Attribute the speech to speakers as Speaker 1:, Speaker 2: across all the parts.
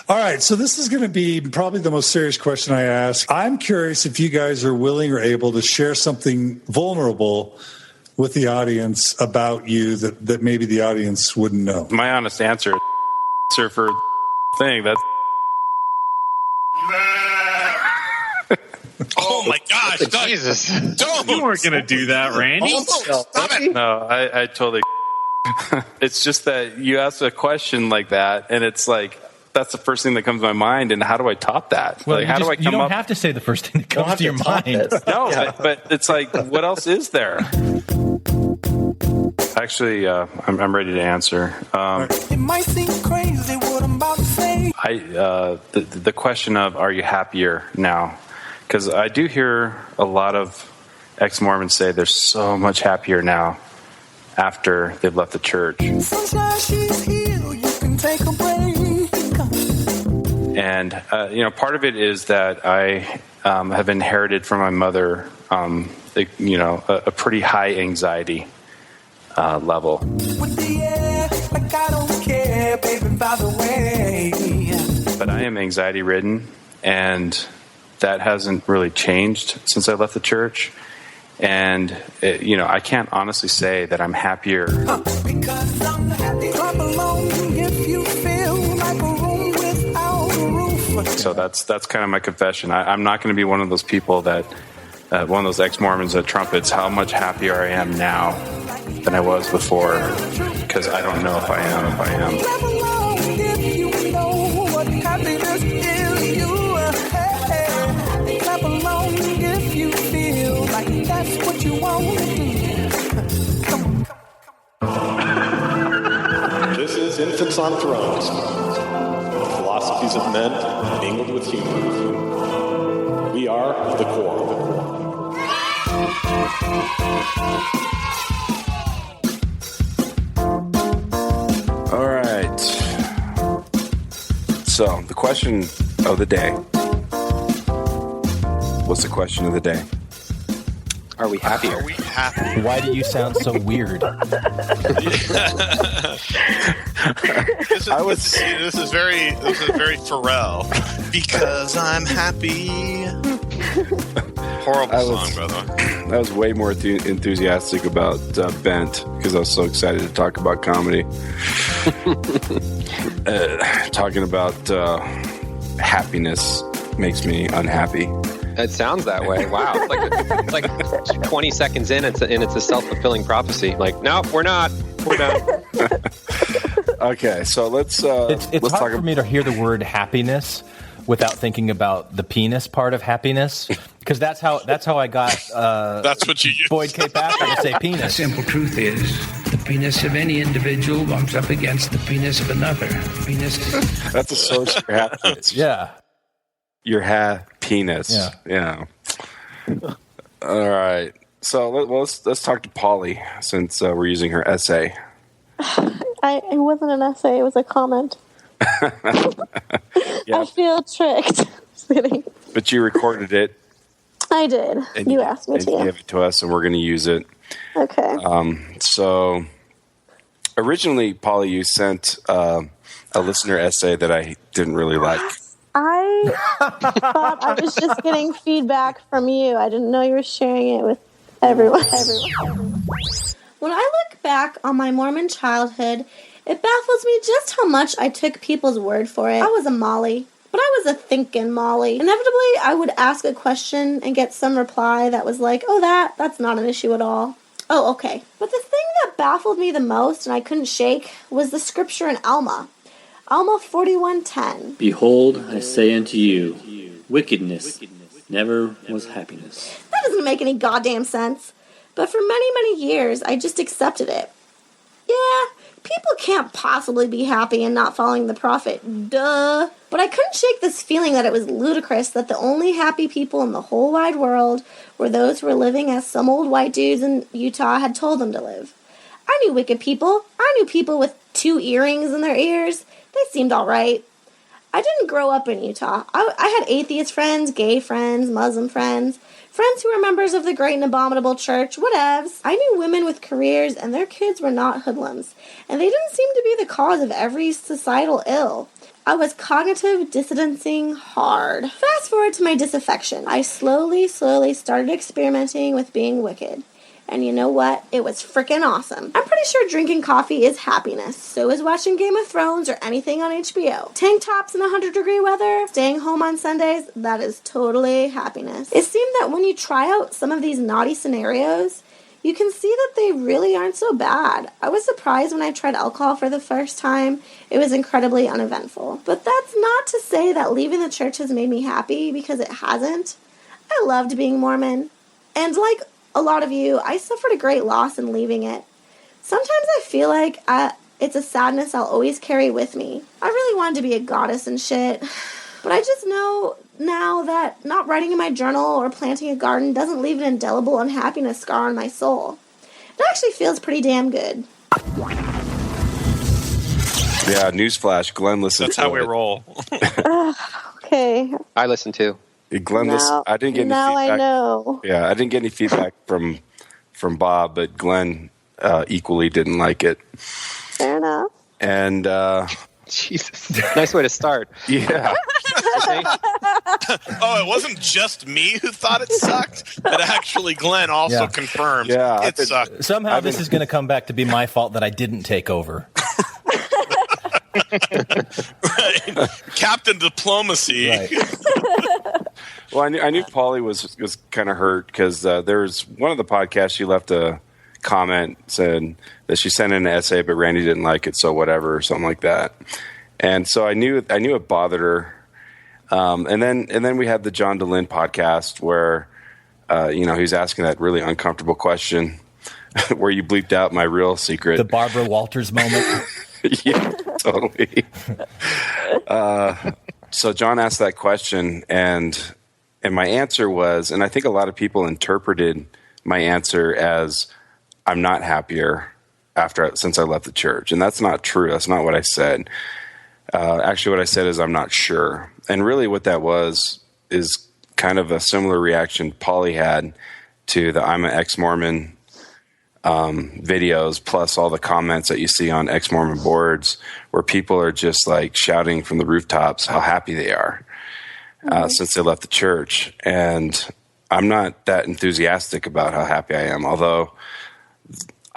Speaker 1: All right, so this is going to be probably the most serious question I ask. I'm curious if you guys are willing or able to share something vulnerable with the audience about you that maybe the audience wouldn't know.
Speaker 2: My honest answer for thing, that's...
Speaker 3: Oh my gosh!
Speaker 4: Jesus!
Speaker 3: Don't!
Speaker 5: You weren't going to do that, Randy.
Speaker 3: Stop it!
Speaker 2: No, I totally... It's just that you ask a question like that, and it's like, that's the first thing that comes to my mind, and how do I top that?
Speaker 5: Well,
Speaker 2: like, how do I come
Speaker 5: you don't
Speaker 2: up...
Speaker 5: have to say the first thing that comes to your mind.
Speaker 2: No, but it's like, what else is there? Actually, I'm ready to answer.
Speaker 6: It might seem crazy what I'm about to say.
Speaker 2: The question of, are you happier now? Because I do hear a lot of ex-Mormons say they're so much happier now after they've left the church.
Speaker 6: Sunshine, she's here, you can take a break.
Speaker 2: And, part of it is that I have inherited from my mother, a pretty high anxiety level.
Speaker 6: With the air, like I don't care, baby, by the way.
Speaker 2: But I am anxiety ridden, and that hasn't really changed since I left the church. And, I can't honestly say that I'm happier.
Speaker 6: Because I'm happy, clap along if you feel like a room without a roof.
Speaker 2: So that's kind of my confession. I'm not going to be one of those people that, one of those ex-Mormons that trumpets how much happier I am now than I was before, because I don't know if I am.
Speaker 6: Clap along if you know what happiness is. Clap along if you feel like that's what you want to do. Come on.
Speaker 7: This is Infants on Thrones. Philosophies of men mingled with humor. We are the core.
Speaker 2: All right. So, the question of the day. What's the question of the day?
Speaker 4: Are we happy?
Speaker 3: Are we happy?
Speaker 5: Why do you sound so weird?
Speaker 3: This is very Pharrell. Because I'm happy. Horrible song, brother.
Speaker 2: I was way more enthusiastic about Bent because I was so excited to talk about comedy. Talking about happiness makes me unhappy.
Speaker 4: It sounds that way. Wow. It's like 20 seconds in, it's a self-fulfilling prophecy. Like, nope, we're not. We're done.
Speaker 2: Okay, so let's
Speaker 5: It's
Speaker 2: let's
Speaker 5: hard
Speaker 2: talk
Speaker 5: for me to hear the word happiness without thinking about the penis part of happiness, because that's how I got
Speaker 3: That's what you use.
Speaker 5: Boyd K. Packer to say
Speaker 8: The
Speaker 5: penis.
Speaker 8: simple truth is, the penis of any individual bumps up against the penis of another. Penis.
Speaker 2: That's a source for happiness.
Speaker 5: Yeah.
Speaker 2: Your penis. Yeah. All right. So let's talk to Polly since we're using her essay.
Speaker 9: It wasn't an essay; it was a comment.
Speaker 2: Yeah.
Speaker 9: I feel tricked. Just kidding.
Speaker 2: But you recorded it.
Speaker 9: I did.
Speaker 2: And
Speaker 9: You asked me
Speaker 2: and
Speaker 9: to.
Speaker 2: you gave it to us, and we're going to use it.
Speaker 9: Okay.
Speaker 2: So originally, Polly, you sent a listener essay that I didn't really like.
Speaker 9: I thought I was just getting feedback from you. I didn't know you were sharing it with everyone. When I look back on my Mormon childhood, it baffles me just how much I took people's word for it. I was a Molly, but I was a thinking Molly. Inevitably, I would ask a question and get some reply that was like, oh, that's not an issue at all. Oh, okay. But the thing that baffled me the most and I couldn't shake was the scripture in Alma. Alma 41:10.
Speaker 10: Behold, I say unto you, wickedness never was happiness.
Speaker 9: That doesn't make any goddamn sense. But for many, many years, I just accepted it. Yeah, people can't possibly be happy and not following the prophet. Duh. But I couldn't shake this feeling that it was ludicrous that the only happy people in the whole wide world were those who were living as some old white dudes in Utah had told them to live. I knew wicked people. I knew people with 2 earrings in their ears. They seemed all right. I didn't grow up in Utah. I had atheist friends, gay friends, Muslim friends, friends who were members of the Great and Abominable Church, whatevs. I knew women with careers and their kids were not hoodlums, and they didn't seem to be the cause of every societal ill. I was cognitive dissidencing hard. Fast forward to my disaffection. I slowly started experimenting with being wicked. And you know what? It was freaking awesome. I'm pretty sure drinking coffee is happiness. So is watching Game of Thrones or anything on HBO. Tank tops in 100-degree weather, staying home on Sundays, that is totally happiness. It seemed that when you try out some of these naughty scenarios, you can see that they really aren't so bad. I was surprised when I tried alcohol for the first time. It was incredibly uneventful. But that's not to say that leaving the church has made me happy, because it hasn't. I loved being Mormon. And like a lot of you, I suffered a great loss in leaving it. Sometimes I feel like it's a sadness I'll always carry with me. I really wanted to be a goddess and shit. But I just know now that not writing in my journal or planting a garden doesn't leave an indelible unhappiness scar on my soul. It actually feels pretty damn good.
Speaker 2: Yeah, newsflash. Glenn listens.
Speaker 3: That's how we roll.
Speaker 9: Okay.
Speaker 4: I listen too.
Speaker 2: Glenn, I didn't get any feedback.
Speaker 9: I know.
Speaker 2: Yeah, I didn't get any feedback from Bob, but Glenn equally didn't like it.
Speaker 9: Fair enough.
Speaker 2: And
Speaker 4: Jesus, nice way to start.
Speaker 2: Yeah.
Speaker 3: Oh, it wasn't just me who thought it sucked, but actually Glenn also confirmed it sucked.
Speaker 5: Somehow this is going to come back to be my fault that I didn't take over.
Speaker 3: Right. Captain Diplomacy.
Speaker 5: Right.
Speaker 2: Well, I knew Polly was kind of hurt because there was one of the podcasts she left a comment said that she sent in an essay, but Randy didn't like it, so whatever, or something like that. And so I knew it bothered her. And then we had the John DeLynn podcast where he was asking that really uncomfortable question where you bleeped out my real secret.
Speaker 5: The Barbara Walters moment.
Speaker 2: Yeah, totally. So John asked that question, and my answer was, and I think a lot of people interpreted my answer as I'm not happier since I left the church, and that's not true. That's not what I said. Actually, what I said is I'm not sure, and really what that was is kind of a similar reaction Polly had to the I'm an ex-Mormon videos, plus all the comments that you see on ex-Mormon boards where people are just like shouting from the rooftops how happy they are since they left the church. And I'm not that enthusiastic about how happy I am, although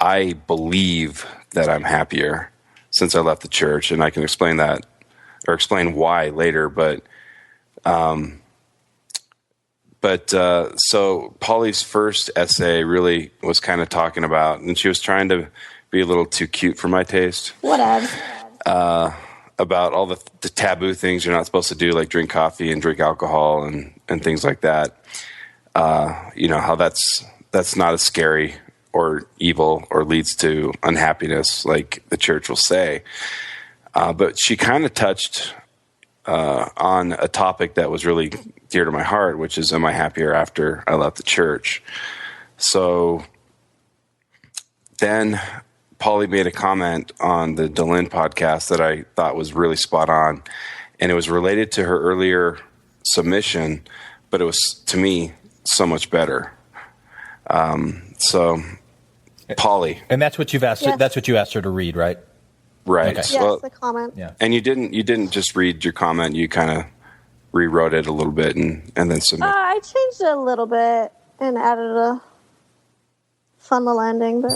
Speaker 2: I believe that I'm happier since I left the church, and I can explain that or explain why later. So Polly's first essay really was kind of talking about, and she was trying to be a little too cute for my taste.
Speaker 9: Whatever.
Speaker 2: About all the taboo things you're not supposed to do, like drink coffee and drink alcohol and things like that. How that's not as scary or evil or leads to unhappiness like the church will say. But she kind of touched on a topic that was really dear to my heart, which is, am I happier after I left the church? So then Polly made a comment on the DeLynn podcast that I thought was really spot on, and it was related to her earlier submission, but it was, to me, so much better. So Polly.
Speaker 5: And that's what you've asked her, that's what you asked her to read, right?
Speaker 2: Right.
Speaker 9: Okay. Yes, the comment.
Speaker 5: Yeah.
Speaker 2: And you didn't just read your comment, you kind of rewrote it a little bit and then submitted.
Speaker 9: I changed it a little bit and added a fun little ending, but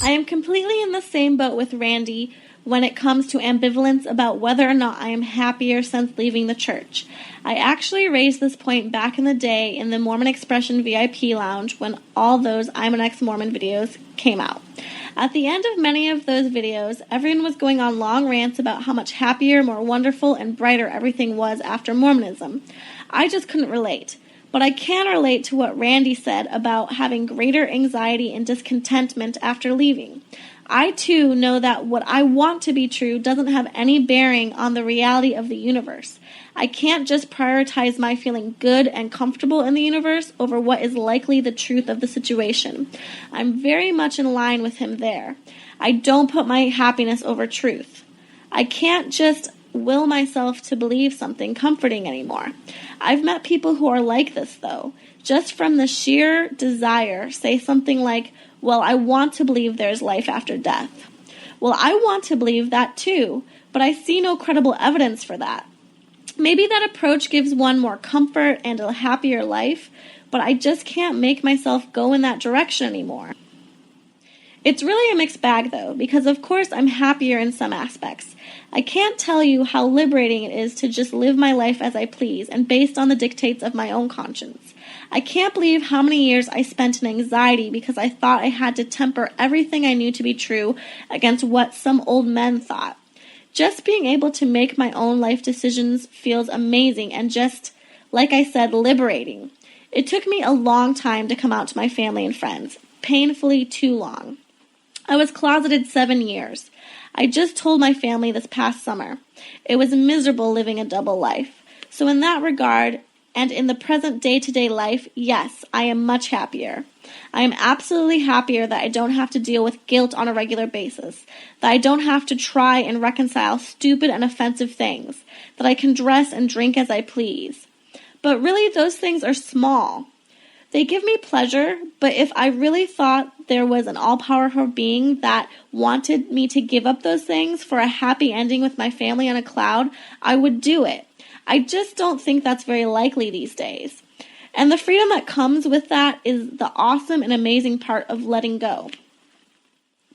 Speaker 9: I am completely in the same boat with Randy when it comes to ambivalence about whether or not I am happier since leaving the church. I actually raised this point back in the day in the Mormon Expression VIP Lounge when all those I'm an ex-Mormon videos came out. At the end of many of those videos, everyone was going on long rants about how much happier, more wonderful, and brighter everything was after Mormonism. I just couldn't relate. But I can relate to what Randy said about having greater anxiety and discontentment after leaving. I, too, know that what I want to be true doesn't have any bearing on the reality of the universe. I can't just prioritize my feeling good and comfortable in the universe over what is likely the truth of the situation. I'm very much in line with him there. I don't put my happiness over truth. I can't just will myself to believe something comforting anymore. I've met people who are like this, though. Just from the sheer desire, say something like, well, I want to believe there's life after death. Well, I want to believe that too, but I see no credible evidence for that. Maybe that approach gives one more comfort and a happier life, but I just can't make myself go in that direction anymore. It's really a mixed bag, though, because of course I'm happier in some aspects. I can't tell you how liberating it is to just live my life as I please and based on the dictates of my own conscience. I can't believe how many years I spent in anxiety because I thought I had to temper everything I knew to be true against what some old men thought. Just being able to make my own life decisions feels amazing and just, like I said, liberating. It took me a long time to come out to my family and friends. Painfully too long. I was closeted 7 years. I just told my family this past summer. It was miserable living a double life. So in that regard, and in the present day-to-day life, yes, I am much happier. I am absolutely happier that I don't have to deal with guilt on a regular basis, that I don't have to try and reconcile stupid and offensive things, that I can dress and drink as I please. But really, those things are small. They give me pleasure, but if I really thought there was an all-powerful being that wanted me to give up those things for a happy ending with my family on a cloud, I would do it. I just don't think that's very likely these days. And the freedom that comes with that is the awesome and amazing part of letting go.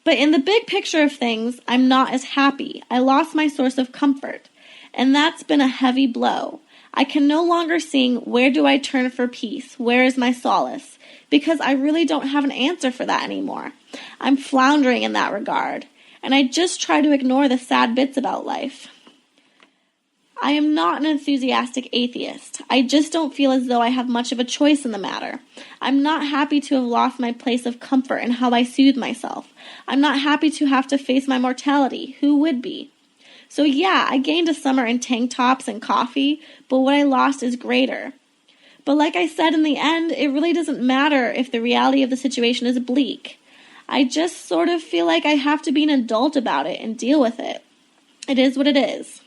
Speaker 9: But in the big picture of things, I'm not as happy. I lost my source of comfort, and that's been a heavy blow. I can no longer sing, where do I turn for peace? Where is my solace? Because I really don't have an answer for that anymore. I'm floundering in that regard, and I just try to ignore the sad bits about life. I am not an enthusiastic atheist. I just don't feel as though I have much of a choice in the matter. I'm not happy to have lost my place of comfort in how I soothe myself. I'm not happy to have to face my mortality. Who would be? So yeah, I gained a summer in tank tops and coffee, but what I lost is greater. But like I said, in the end, it really doesn't matter if the reality of the situation is bleak. I just sort of feel like I have to be an adult about it and deal with it. It is what it is.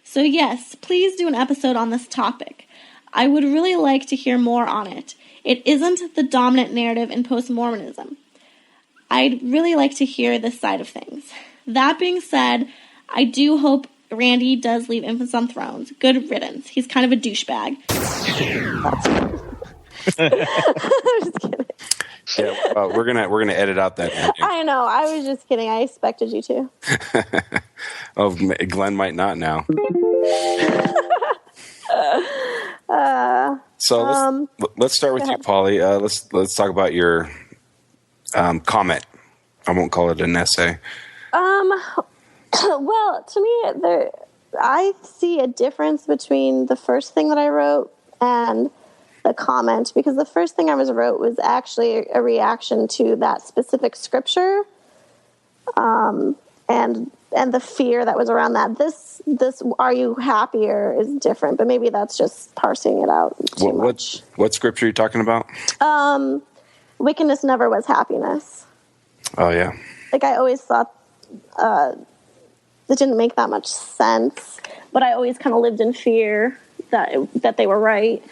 Speaker 9: So yes, please do an episode on this topic. I would really like to hear more on it. It isn't the dominant narrative in post-Mormonism. I'd really like to hear this side of things. That being said, I do hope Randy does leave Infants on Thrones. Good riddance. He's kind of a douchebag. I'm just kidding.
Speaker 2: Yeah, we're gonna edit out that ending.
Speaker 9: I know. I was just kidding. I expected you to.
Speaker 2: Oh, Glenn might not now. So let's start with you, Polly. Let's talk about your comment. I won't call it an essay.
Speaker 9: Well, to me, I see a difference between the first thing that I wrote and the comment, because the first thing I wrote was actually a reaction to that specific scripture, and the fear that was around that. This "Are you happier?" is different, but maybe that's just parsing it out too much.
Speaker 2: What scripture are you talking about?
Speaker 9: Wickedness never was happiness.
Speaker 2: Oh yeah.
Speaker 9: Like I always thought. It didn't make that much sense, but I always kind of lived in fear that they were right.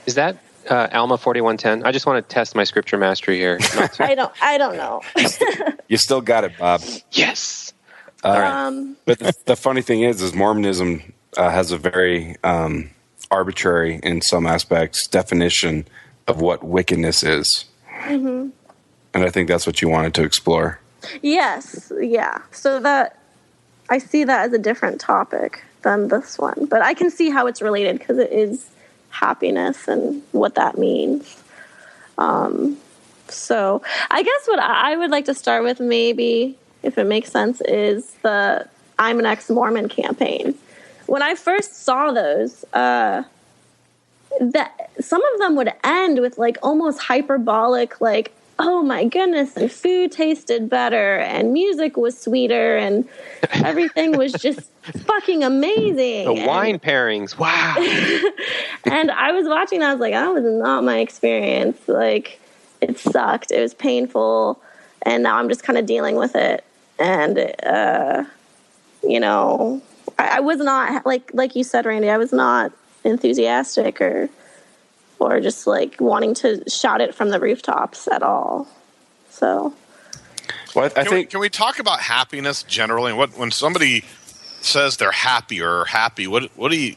Speaker 4: Is that Alma 41:10? I just want to test my scripture mastery here.
Speaker 9: I don't know.
Speaker 2: You still got it, Bob.
Speaker 4: Yes.
Speaker 2: But the funny thing is Mormonism has a very arbitrary, in some aspects, definition of what wickedness is. Mm-hmm. And I think that's what you wanted to explore.
Speaker 9: Yes, yeah. So that I see that as a different topic than this one, but I can see how it's related because it is happiness and what that means. So I guess what I would like to start with, maybe if it makes sense, is the "I'm an ex-Mormon" campaign. When I first saw those, that some of them would end with like almost hyperbolic, like, oh my goodness, and food tasted better, and music was sweeter, and everything was just fucking amazing.
Speaker 4: The wine pairings, wow.
Speaker 9: And I was watching that, I was like, that was not my experience. Like, it sucked. It was painful, and now I'm just kind of dealing with it. And, I was not, like you said, Randy, I was not enthusiastic or just like wanting to shout it from the rooftops at all. So,
Speaker 11: well,
Speaker 3: can we talk about happiness generally? And when somebody says they're happy or happy, what do you,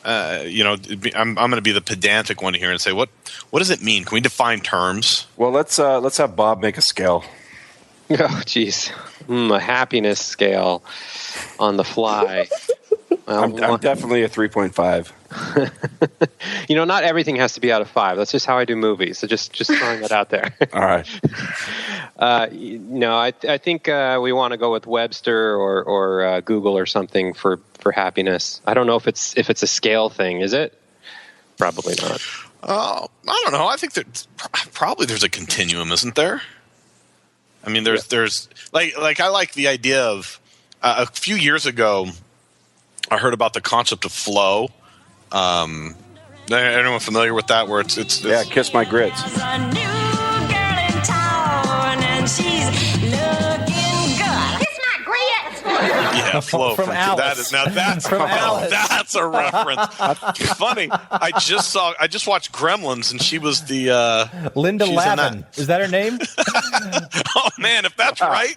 Speaker 3: I'm going to be the pedantic one here and say, what does it mean? Can we define terms?
Speaker 11: Well, let's have Bob make a scale.
Speaker 4: Oh, geez. A happiness scale on the fly.
Speaker 11: I'm definitely a 3.5.
Speaker 4: Not everything has to be out of 5. That's just how I do movies. So just throwing that out there.
Speaker 11: All right.
Speaker 4: I think we want to go with Webster or Google or something for happiness. I don't know if it's a scale thing. Is it? Probably not.
Speaker 3: I don't know. I think that probably there's a continuum, isn't there? I mean, there's like I like the idea of a few years ago, I heard about the concept of flow. Anyone familiar with that? Where it's
Speaker 11: Kiss My Grits.
Speaker 6: There's a new girl in town and she's looking good. Kiss my grits.
Speaker 3: Yeah, flow
Speaker 5: from Alice.
Speaker 3: That's
Speaker 5: from Alice.
Speaker 3: That's a reference. Funny. I just watched Gremlins, and she was the
Speaker 5: Linda Lavin. Is that her name?
Speaker 3: Oh man, if that's right,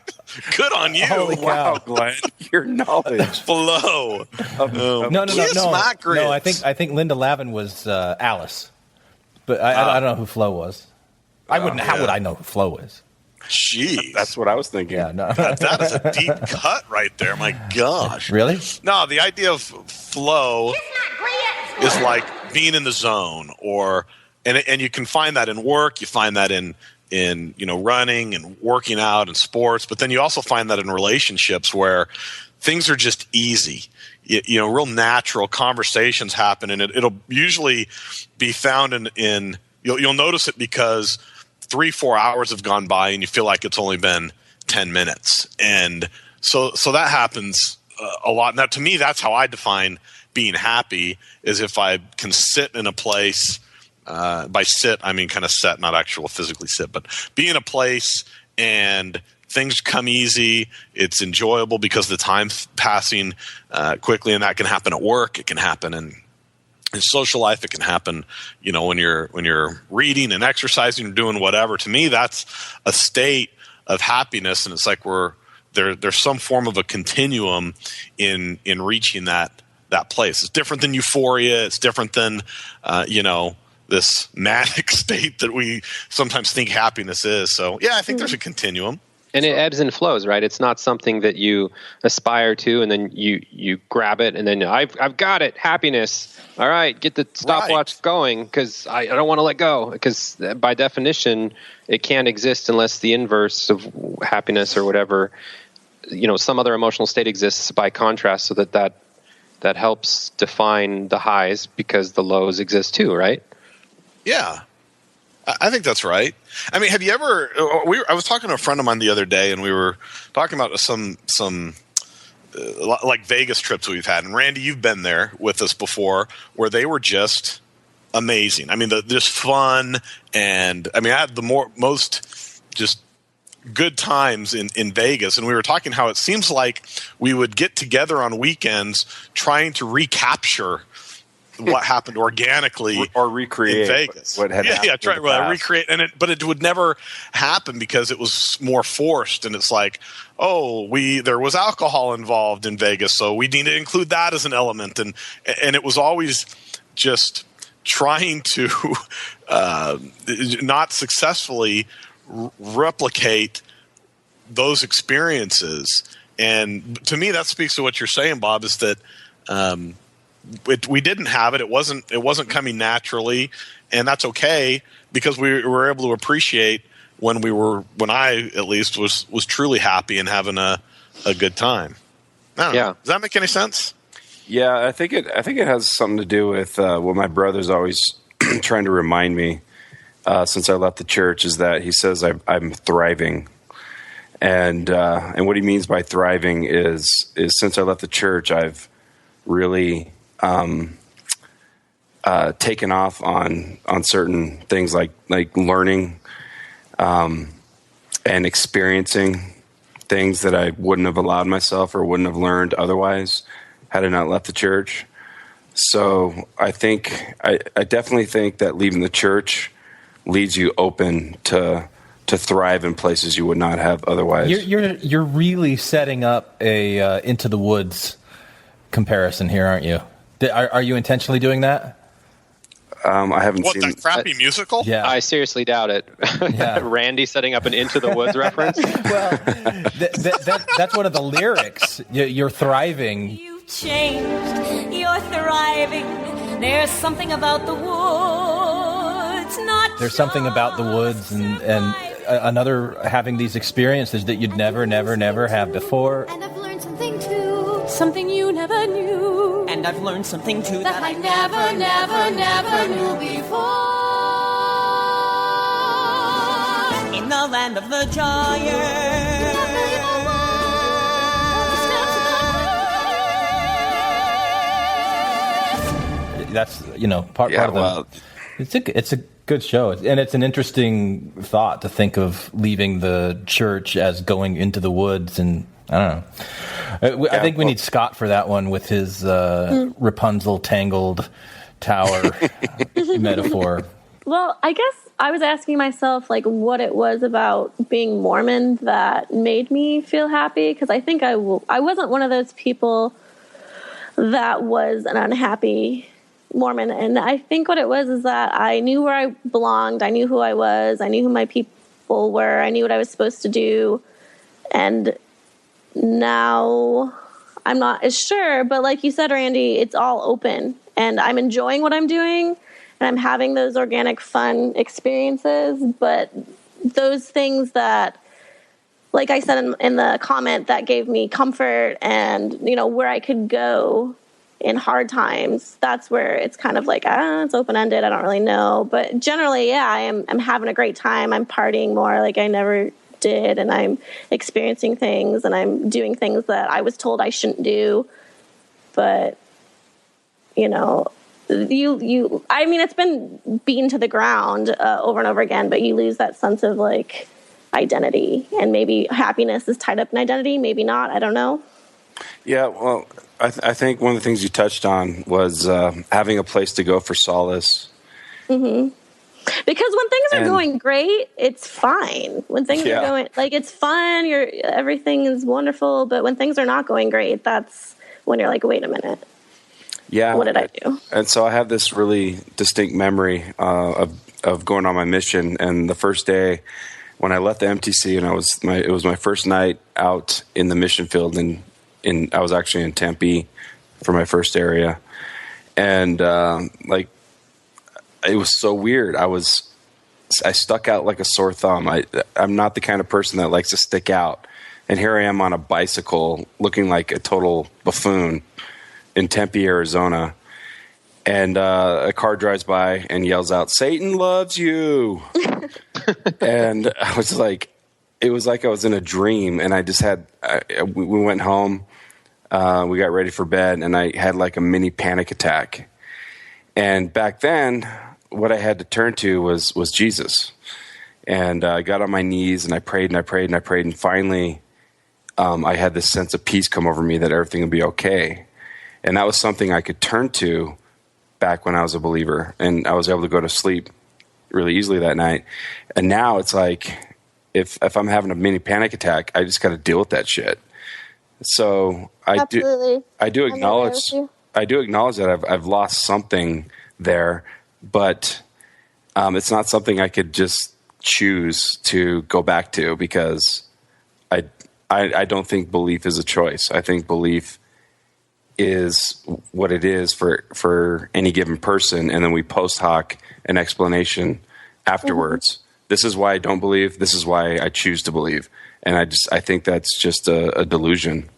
Speaker 3: good on you.
Speaker 5: Holy cow.
Speaker 11: Wow, Glenn, your knowledge.
Speaker 3: Flow.
Speaker 5: No.
Speaker 3: Kiss my grits.
Speaker 5: No, I think Linda Lavin was Alice, but I don't know who Flo was. I wouldn't. How would I know who Flo is?
Speaker 3: Jeez,
Speaker 11: that's what I was thinking.
Speaker 5: Yeah, no.
Speaker 3: that is a deep cut right there. My gosh,
Speaker 5: really?
Speaker 3: No, the idea of flow is like being in the zone, and you can find that in work. You find that in running and working out and sports, but then you also find that in relationships where things are just easy. Real natural conversations happen, and it'll usually be found in you'll notice it because 3-4 hours have gone by and you feel like it's only been 10 minutes. And so that happens a lot. Now, to me, that's how I define being happy, is if I can sit in a place, by sit, I mean kind of sit, not actual physically sit, but be in a place and things come easy. It's enjoyable because the time's passing quickly, and that can happen at work. It can happen in social life. It can happen, when you're reading and exercising or doing whatever. To me, that's a state of happiness, and it's like there's some form of a continuum in reaching that place. It's different than euphoria. It's different than this manic state that we sometimes think happiness is. So yeah, I think there's a continuum.
Speaker 4: And it ebbs and flows, right? It's not something that you aspire to and then you grab it and then I've got it, happiness. All right, get the stopwatch going because I don't want to let go, because by definition it can't exist unless the inverse of happiness or whatever, some other emotional state exists by contrast, so that helps define the highs because the lows exist too, right?
Speaker 3: Yeah. I think that's right. I mean, have you ever? I was talking to a friend of mine the other day, and we were talking about some like Vegas trips we've had. And Randy, you've been there with us before, where they were just amazing. I mean, just fun, and I mean, I had the most just good times in Vegas. And we were talking how it seems like we would get together on weekends trying to recapture what happened organically
Speaker 11: or recreate
Speaker 3: in Vegas.
Speaker 11: What had happened.
Speaker 3: Yeah, try recreate, but it would never happen because it was more forced. And it's like, there was alcohol involved in Vegas, so we need to include that as an element. And it was always just trying to not successfully replicate those experiences. And to me, that speaks to what you're saying, Bob, is that we didn't have it. It wasn't coming naturally, and that's okay, because we were able to appreciate when I at least was truly happy and having a good time. I don't know. Does that make any sense?
Speaker 11: Yeah, I think it has something to do with what my brother's always trying to remind me since I left the church, is that he says I'm thriving. And what he means by thriving is since I left the church, I've really taken off on certain things like learning and experiencing things that I wouldn't have allowed myself or wouldn't have learned otherwise, had I not left the church. So I definitely think that leaving the church leaves you open to thrive in places you would not have otherwise.
Speaker 5: You're really setting up a Into the Woods comparison here, aren't you? Are you intentionally doing that?
Speaker 11: I haven't
Speaker 3: What,
Speaker 11: seen
Speaker 3: that crappy musical?
Speaker 5: Yeah,
Speaker 4: I seriously doubt it.
Speaker 5: Yeah.
Speaker 4: Randy setting up an Into the Woods reference.
Speaker 5: Well, that's one of the lyrics. You're thriving.
Speaker 12: You've changed. You're thriving. There's something about the woods.
Speaker 5: There's something about the woods and another having these experiences that you'd never have before.
Speaker 12: And I've learned something too. Something you never knew. And I've learned something too that I never knew before. In the land of the giants.
Speaker 5: That's part of the. It's a good show, and it's an interesting thought to think of leaving the church as going into the woods, and I don't know. I think we need Scott for that one with his Rapunzel tangled tower metaphor.
Speaker 9: Well, I guess I was asking myself what it was about being Mormon that made me feel happy, because I think I wasn't one of those people that was an unhappy Mormon, and I think what it was is that I knew where I belonged, I knew who I was, I knew who my people were, I knew what I was supposed to do, and now I'm not as sure, but like you said, Randy, it's all open, and I'm enjoying what I'm doing, and I'm having those organic, fun experiences, but those things that, like I said in the comment, that gave me comfort and, where I could go in hard times, that's where it's kind of it's open-ended. I don't really know. But generally, yeah, I'm having a great time. I'm partying more like I never did, and I'm experiencing things, and I'm doing things that I was told I shouldn't do. But, it's been beaten to the ground over and over again, but you lose that sense of, identity. And maybe happiness is tied up in identity, maybe not. I don't know.
Speaker 11: Yeah, well, I think one of the things you touched on was having a place to go for solace.
Speaker 9: Mm-hmm. Because when things are going great, it's fine. When things are going, it's fun, everything is wonderful. But when things are not going great, that's when you're like, wait a minute.
Speaker 11: Yeah.
Speaker 9: What did I do?
Speaker 11: And so I have this really distinct memory of going on my mission. And the first day when I left the MTC, and it was my first night out in the mission field, and I was actually in Tempe for my first area, and it was so weird. I stuck out like a sore thumb. I'm not the kind of person that likes to stick out, and here I am on a bicycle, looking like a total buffoon in Tempe, Arizona, and a car drives by and yells out, "Satan loves you!" And I was like, it was like I was in a dream, and I just had. We went home. We got ready for bed, and I had like a mini panic attack. And back then, what I had to turn to was Jesus. And I got on my knees, and I prayed, and I prayed, and I prayed, and finally, I had this sense of peace come over me that everything would be okay. And that was something I could turn to back when I was a believer, and I was able to go to sleep really easily that night. And now it's like, if I'm having a mini panic attack, I just got to deal with that shit. So I do acknowledge that I've lost something there, but it's not something I could just choose to go back to, because I don't think belief is a choice. I think belief is what it is for any given person, and then we post hoc an explanation afterwards. Mm-hmm. This is why I don't believe. This is why I choose to believe. And I think that's just a delusion.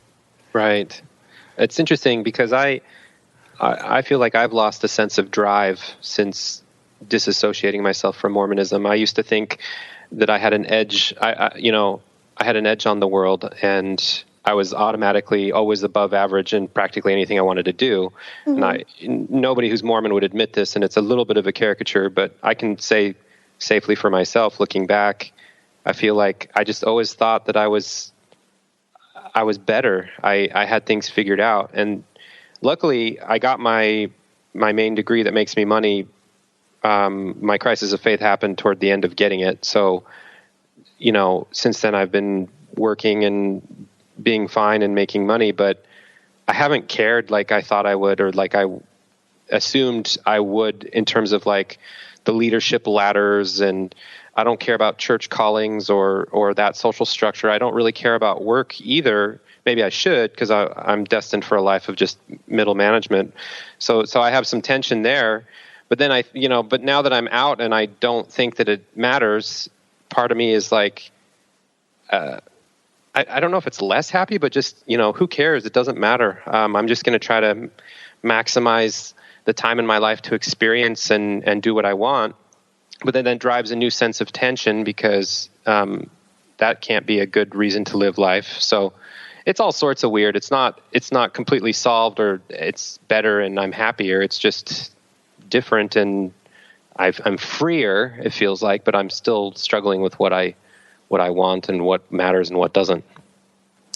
Speaker 4: Right. It's interesting because I feel like I've lost a sense of drive since disassociating myself from Mormonism. I used to think that I had an edge. I had an edge on the world, and I was automatically always above average in practically anything I wanted to do. Mm-hmm. And nobody who's Mormon would admit this, and it's a little bit of a caricature, but I can say safely for myself, looking back, I feel like I just always thought that I was better. I had things figured out. And luckily, I got my main degree that makes me money. My crisis of faith happened toward the end of getting it. So, since then I've been working and being fine and making money, but I haven't cared like I thought I would, or like I assumed I would, in terms of like the leadership ladders, and I don't care about church callings or that social structure. I don't really care about work either. Maybe I should, because I'm destined for a life of just middle management. So I have some tension there. But then but now that I'm out and I don't think that it matters, part of me is like, I don't know if it's less happy, but just, who cares? It doesn't matter. I'm just going to try to maximize the time in my life to experience and do what I want. But then that drives a new sense of tension, because that can't be a good reason to live life. So it's all sorts of weird. It's not completely solved, or it's better and I'm happier. It's just different, and I'm freer, it feels like, but I'm still struggling with what I want and what matters and what doesn't.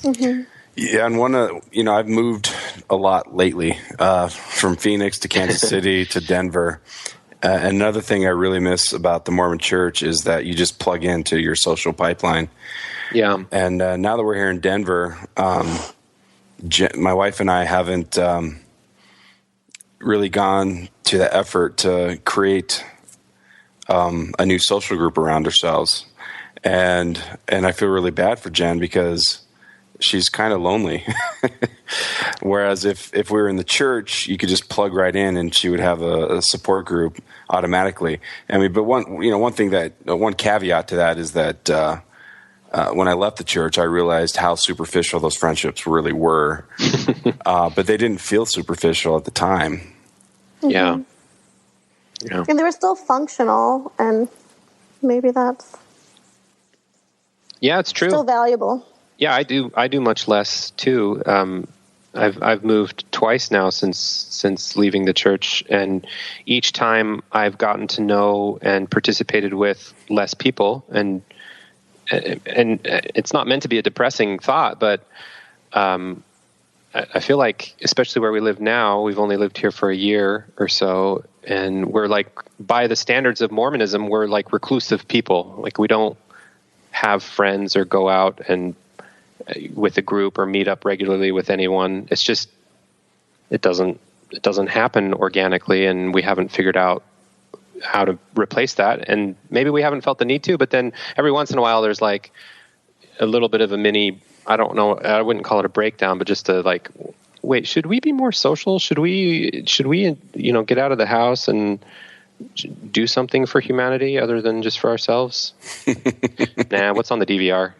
Speaker 9: Mm-hmm.
Speaker 11: Yeah, and I've moved a lot lately, from Phoenix to Kansas City to Denver. Another thing I really miss about the Mormon Church is that you just plug into your social pipeline.
Speaker 4: Yeah.
Speaker 11: And now that we're here in Denver, my wife and I haven't really gone to the effort to create a new social group around ourselves. And I feel really bad for Jen, because she's kind of lonely. Whereas if we were in the church, you could just plug right in and she would have a support group automatically. I mean, but one caveat to that is that when I left the church, I realized how superficial those friendships really were. But they didn't feel superficial at the time.
Speaker 9: Mm-hmm.
Speaker 4: Yeah.
Speaker 9: And they were still functional, and maybe that's
Speaker 4: it's true.
Speaker 9: Still valuable.
Speaker 4: Yeah, I do much less too. I've moved twice now since leaving the church, and each time I've gotten to know and participated with less people, and it's not meant to be a depressing thought, but I feel like, especially where we live now, we've only lived here for a year or so, and we're like, by the standards of Mormonism, we're like reclusive people. Like, we don't have friends or go out and with a group or meet up regularly with anyone. It's just, it doesn't happen organically, and we haven't figured out how to replace that. And maybe we haven't felt the need to, but then every once in a while there's like a little bit of a mini, I don't know, I wouldn't call it a breakdown, but just a like, wait, should we be more social? Should we, get out of the house and do something for humanity other than just for ourselves? Nah, what's on the DVR?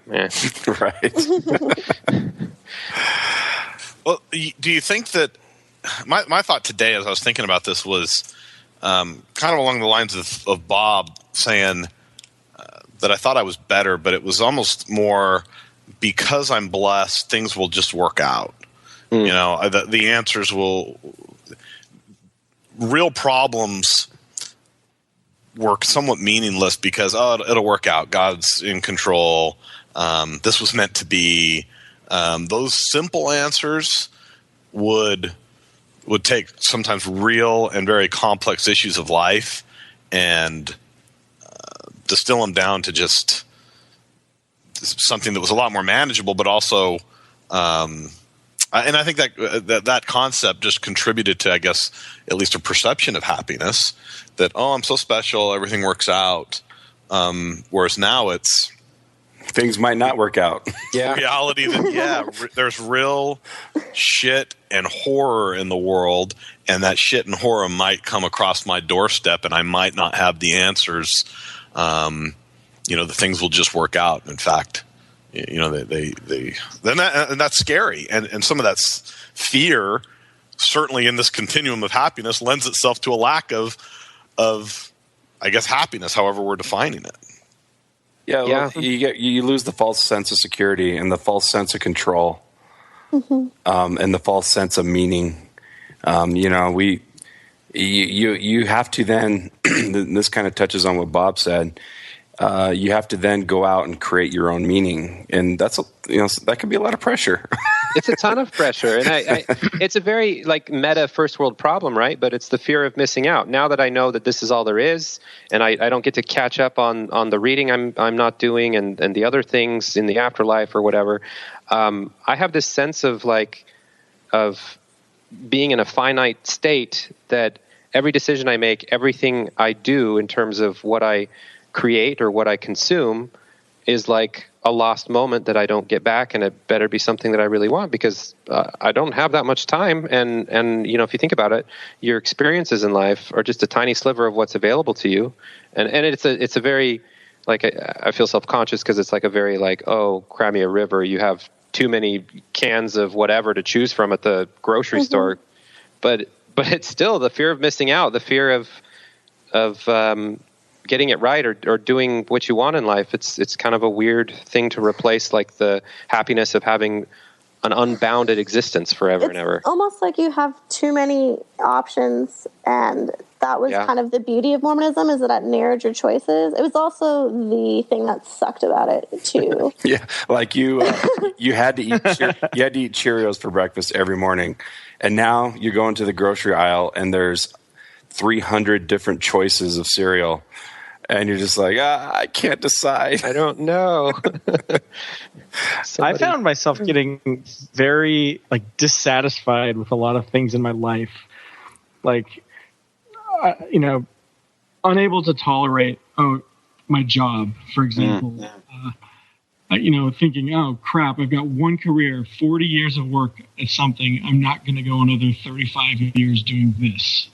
Speaker 11: Right.
Speaker 3: Well, do you think that my thought today as I was thinking about this was kind of along the lines of Bob saying that I thought I was better, but it was almost more because I'm blessed, things will just work out. The answers real problems were somewhat meaningless because, it'll work out. God's in control. This was meant to be. Those simple answers would take sometimes real and very complex issues of life and distill them down to just something that was a lot more manageable, but also, and I think that concept just contributed to, I guess, at least a perception of happiness that, I'm so special, everything works out. Whereas now it's
Speaker 11: things might not work out.
Speaker 3: Yeah. Reality that, there's real shit and horror in the world, and that shit and horror might come across my doorstep, and I might not have the answers. The things will just work out. In fact, and that's scary. And some of that fear, certainly in this continuum of happiness, lends itself to a lack of I guess, happiness, however we're defining it.
Speaker 11: Yeah. You lose the false sense of security and the false sense of control, and the false sense of meaning. You have to then. This kind of touches on what Bob said. You have to then go out and create your own meaning, and that can be a lot of pressure.
Speaker 4: It's a ton of pressure, and it's a very like meta first world problem, right? But it's the fear of missing out. Now that I know that this is all there is, and I don't get to catch up on the reading I'm not doing, and the other things in the afterlife or whatever, I have this sense of being in a finite state that every decision I make, everything I do in terms of what I create or what I consume is like a lost moment that I don't get back, and it better be something that I really want, because I don't have that much time. And you know, if you think about it, your experiences in life are just a tiny sliver of what's available to you. And it's a very, like, I feel self-conscious because it's like a very like, oh, cry me a river. You have too many cans of whatever to choose from at the grocery store. But it's still the fear of missing out, the fear of getting it right or doing what you want in life. It's kind of a weird thing to replace like the happiness of having an unbounded existence forever and ever.
Speaker 9: Almost like you have too many options, and that was kind of the beauty of Mormonism, is that it narrowed your choices. It was also the thing that sucked about it too.
Speaker 11: Yeah, like you had to eat Cheerios for breakfast every morning, and now you go into the grocery aisle and there's 300 different choices of cereal. And you're just like, I can't decide.
Speaker 4: I don't know.
Speaker 13: I found myself getting very dissatisfied with a lot of things in my life, unable to tolerate my job, for example. Thinking, oh crap, I've got one career, 40 years of work at something. I'm not going to go another 35 years doing this,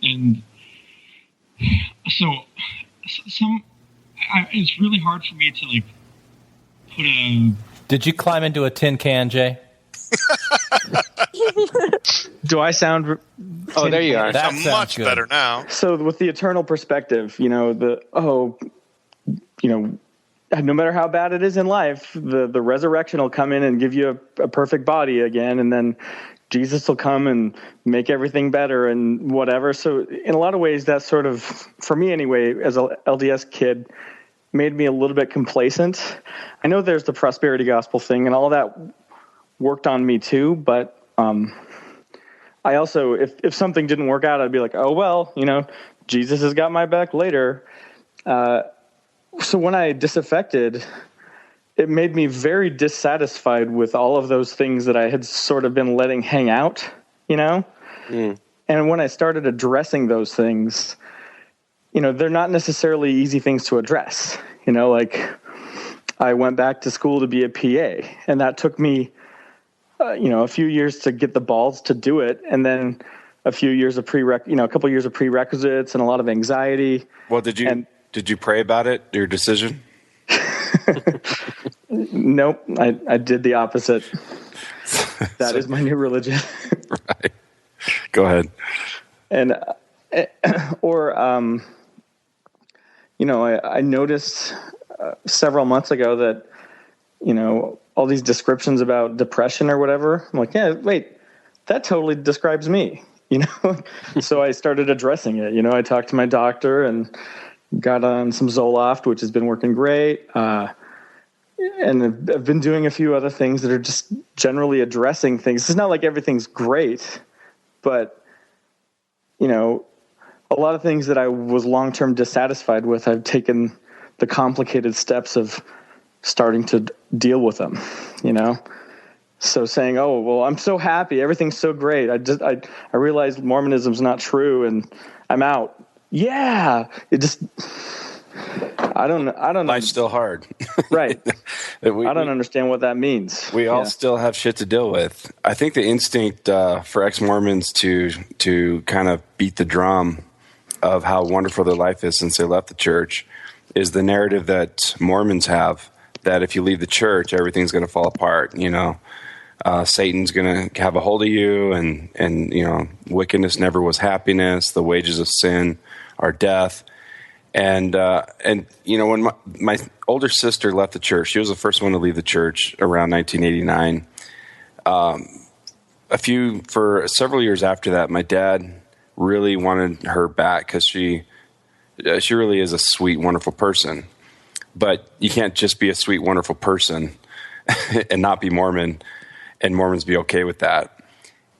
Speaker 13: and. So, it's really hard for me to put a.
Speaker 5: Did you climb into a tin can, Jay?
Speaker 13: Do I sound?
Speaker 4: Oh, there you are.
Speaker 3: That's much better now.
Speaker 14: So, with the eternal perspective, no matter how bad it is in life, the resurrection will come in and give you a perfect body again, and then Jesus will come and make everything better and whatever. So in a lot of ways, that sort of, for me anyway, as an LDS kid, made me a little bit complacent. I know there's the prosperity gospel thing, and all that worked on me too. But I also, if something didn't work out, I'd be like, oh, well, Jesus has got my back later. So when I disaffected, it made me very dissatisfied with all of those things that I had sort of been letting hang out, And when I started addressing those things, they're not necessarily easy things to address. I went back to school to be a PA, and that took me, a few years to get the balls to do it. And then a few years of a couple years of prerequisites and a lot of anxiety.
Speaker 11: Well, did you pray about it, your decision?
Speaker 14: Nope, I did the opposite. That is my new religion.
Speaker 11: Right. Go ahead.
Speaker 14: And I noticed several months ago that all these descriptions about depression or whatever. I'm like, yeah, wait, that totally describes me. So I started addressing it. I talked to my doctor and got on some Zoloft, which has been working great. And I've been doing a few other things that are just generally addressing things. It's not like everything's great, but, a lot of things that I was long-term dissatisfied with, I've taken the complicated steps of starting to deal with them, So saying, oh, well, I'm so happy, everything's so great. I realized Mormonism's not true and I'm out. Yeah, it just... I don't know.
Speaker 11: Life's still hard.
Speaker 14: Right. I don't understand what that means.
Speaker 11: We all still have shit to deal with. I think the instinct for ex-Mormons to kind of beat the drum of how wonderful their life is since they left the church is the narrative that Mormons have, that if you leave the church, everything's going to fall apart, Satan's going to have a hold of you, and wickedness never was happiness. The wages of sin are death. And when my older sister left the church, she was the first one to leave the church around 1989. For several years after that, my dad really wanted her back because she really is a sweet, wonderful person. But you can't just be a sweet, wonderful person and not be Mormon. and Mormons be okay with that.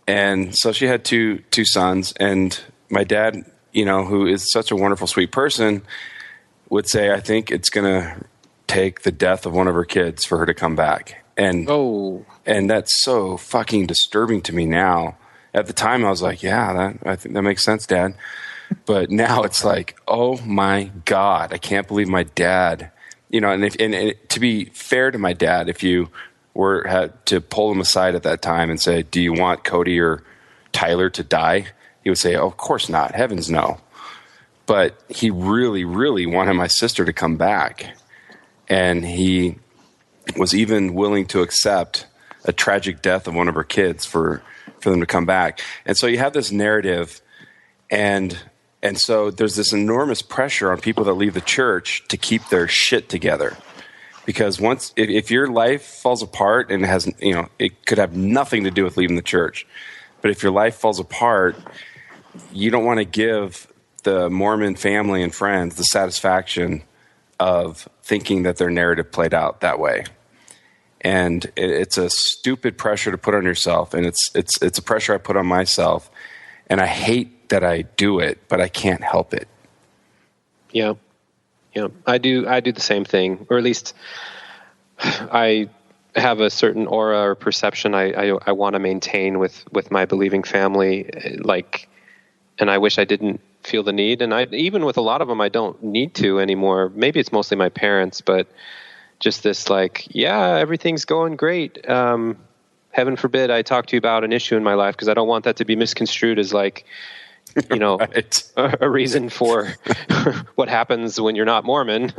Speaker 11: And so she had two sons, and my dad, who is such a wonderful, sweet person, would say, I think it's going to take the death of one of her kids for her to come back. And that's so fucking disturbing to me now. At the time, I was like, yeah, I think that makes sense, Dad. But now it's like, oh my God, I can't believe my dad. And to be fair to my dad, if you had to pull him aside at that time and say, do you want Cody or Tyler to die? He would say, oh, of course not. Heavens no. But he really, really wanted my sister to come back. And he was even willing to accept a tragic death of one of her kids for them to come back. And so you have this narrative, and so there's this enormous pressure on people that leave the church to keep their shit together. Because if your life falls apart and has, it could have nothing to do with leaving the church. But if your life falls apart, you don't want to give the Mormon family and friends the satisfaction of thinking that their narrative played out that way. And it's a stupid pressure to put on yourself, and it's a pressure I put on myself, and I hate that I do it, but I can't help it.
Speaker 4: Yeah, I do the same thing, or at least I have a certain aura or perception I want to maintain with my believing family, and I wish I didn't feel the need, and even with a lot of them I don't need to anymore. Maybe it's mostly my parents, but just this everything's going great. Heaven forbid I talk to you about an issue in my life, because I don't want that to be misconstrued as right. a reason for what happens when you're not Mormon.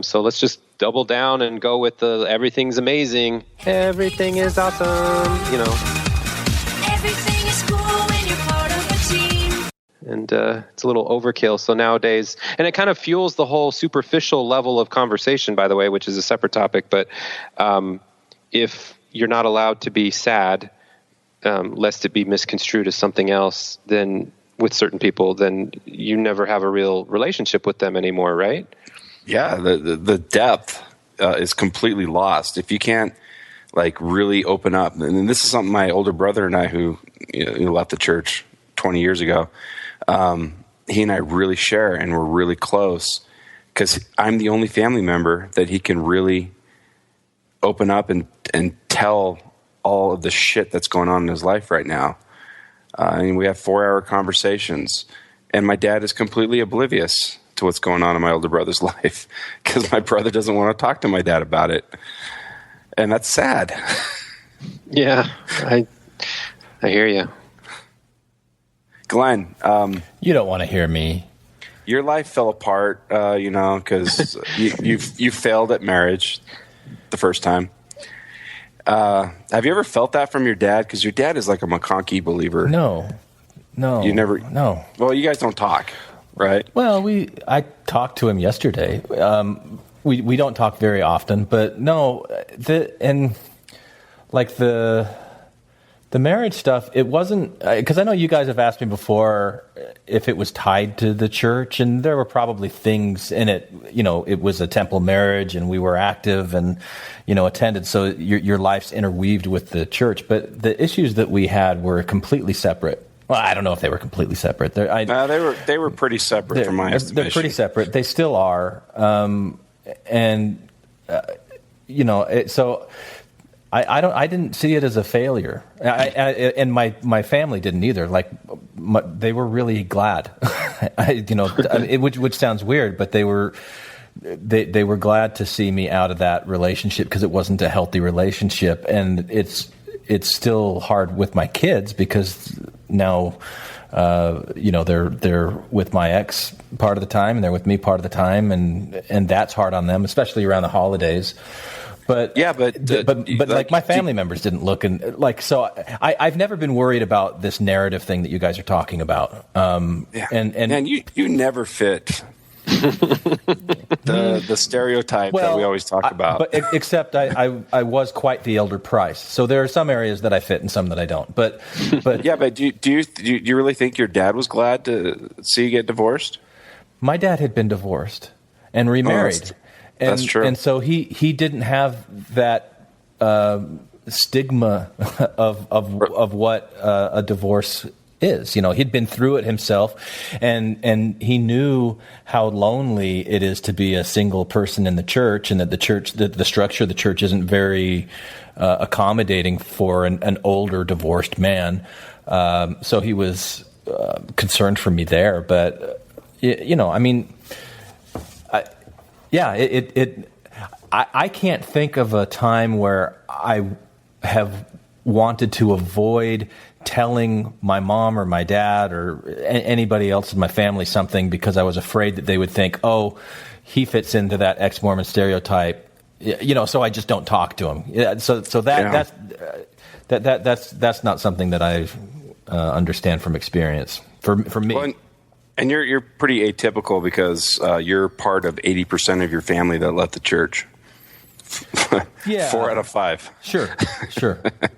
Speaker 4: So let's just double down and go with everything's amazing. Everything is awesome,
Speaker 12: Everything is cool when you're part of a team.
Speaker 4: And it's a little overkill. So nowadays, and it kind of fuels the whole superficial level of conversation, by the way, which is a separate topic. But if you're not allowed to be sad, lest it be misconstrued as something else, then with certain people, then you never have a real relationship with them anymore, right?
Speaker 11: Yeah, the depth is completely lost. If you can't really open up, and this is something my older brother and I, who left the church 20 years ago, he and I really share, and we're really close, because I'm the only family member that he can really open up and tell all of the shit that's going on in his life right now. We have 4-hour conversations, and my dad is completely oblivious to what's going on in my older brother's life, because my brother doesn't want to talk to my dad about it. And that's sad.
Speaker 4: Yeah, I hear you.
Speaker 11: Glenn,
Speaker 5: you don't want to hear me.
Speaker 11: Your life fell apart, because you failed at marriage the first time. Have you ever felt that from your dad? Because your dad is like a McConkie believer.
Speaker 5: No.
Speaker 11: You never.
Speaker 5: No.
Speaker 11: Well, you guys don't talk, right?
Speaker 5: Well, I talked to him yesterday. We don't talk very often, but no. The marriage stuff, it wasn't, because I know you guys have asked me before if it was tied to the church, and there were probably things in it. It was a temple marriage, and we were active and attended, so your life's interweaved with the church. But the issues that we had were completely separate. Well, I don't know if they were completely separate. They
Speaker 11: were pretty separate from my estimation.
Speaker 5: They're pretty separate. They still are, so. I didn't see it as a failure, and my family didn't either. They were really glad, which sounds weird, but they were glad to see me out of that relationship, because it wasn't a healthy relationship, and it's still hard with my kids, because now they're with my ex part of the time, and they're with me part of the time, and that's hard on them, especially around the holidays. But my family members didn't look, and so I've never been worried about this narrative thing that you guys are talking about. And
Speaker 11: you never fit the stereotype that we always talk about.
Speaker 5: But except I was quite the elder Price, so there are some areas that I fit and some that I don't. But
Speaker 11: yeah, but do you really think your dad was glad to see you get divorced?
Speaker 5: My dad had been divorced and remarried.
Speaker 11: That's true.
Speaker 5: And so he didn't have that stigma of what a divorce is. He'd been through it himself, and he knew how lonely it is to be a single person in the church, and that the structure of the church isn't very accommodating for an older divorced man. So he was concerned for me there, but I can't think of a time where I have wanted to avoid telling my mom or my dad or anybody else in my family something because I was afraid that they would think, oh, he fits into that ex-Mormon stereotype, so I just don't talk to him. That's not something that I understand from experience for me.
Speaker 11: Well, and you're pretty atypical because you're part of 80% of your family that left the church.
Speaker 5: Yeah.
Speaker 11: 4 out of 5.
Speaker 5: Sure.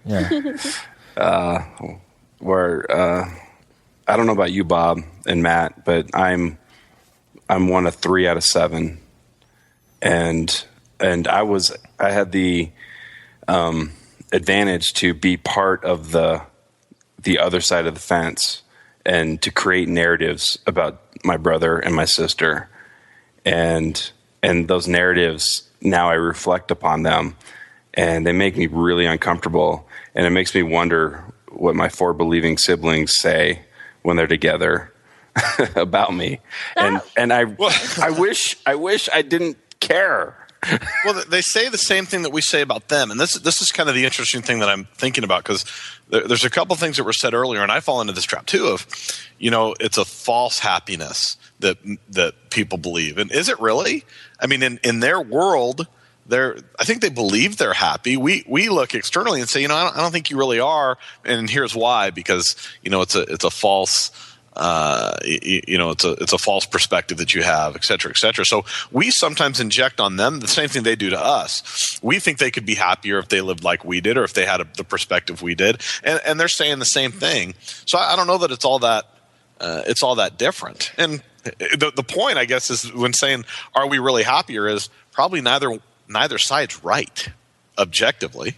Speaker 5: Yeah.
Speaker 11: Where I don't know about you, Bob and Matt, but I'm one of 3 out of 7, and I had the advantage to be part of the other side of the fence and to create narratives about my brother and my sister, and those narratives, now I reflect upon them, and they make me really uncomfortable, and it makes me wonder what my 4 believing siblings say when they're together about me. And I wish I didn't care.
Speaker 3: Well, they say the same thing that we say about them. And this is kind of the interesting thing that I'm thinking about, because there's a couple things that were said earlier, and I fall into this trap too of, it's a false happiness that people believe. And is it really? I mean, in their world, I think they believe they're happy. We look externally and say, I don't think you really are, and here's why: because it's a false, it's a false perspective that you have, et cetera, et cetera. So we sometimes inject on them the same thing they do to us. We think they could be happier if they lived like we did, or if they had the perspective we did, and they're saying the same thing. So I don't know that it's all that different. And the point, I guess, is when saying, are we really happier, is probably neither side's right, objectively.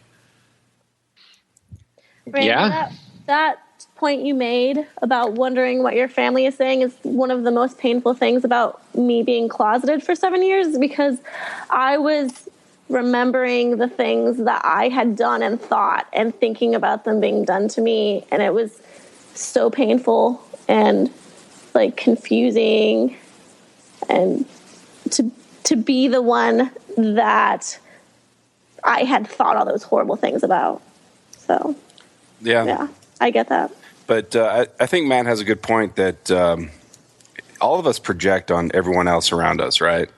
Speaker 9: Randy,
Speaker 4: Yeah.
Speaker 9: That point you made about wondering what your family is saying is one of the most painful things about me being closeted for 7 years, because I was remembering the things that I had done and thought and thinking about them being done to me. And it was so painful and confusing, and to be the one that I had thought all those horrible things about. So, yeah, I get that.
Speaker 11: But I think Matt has a good point that all of us project on everyone else around us, right?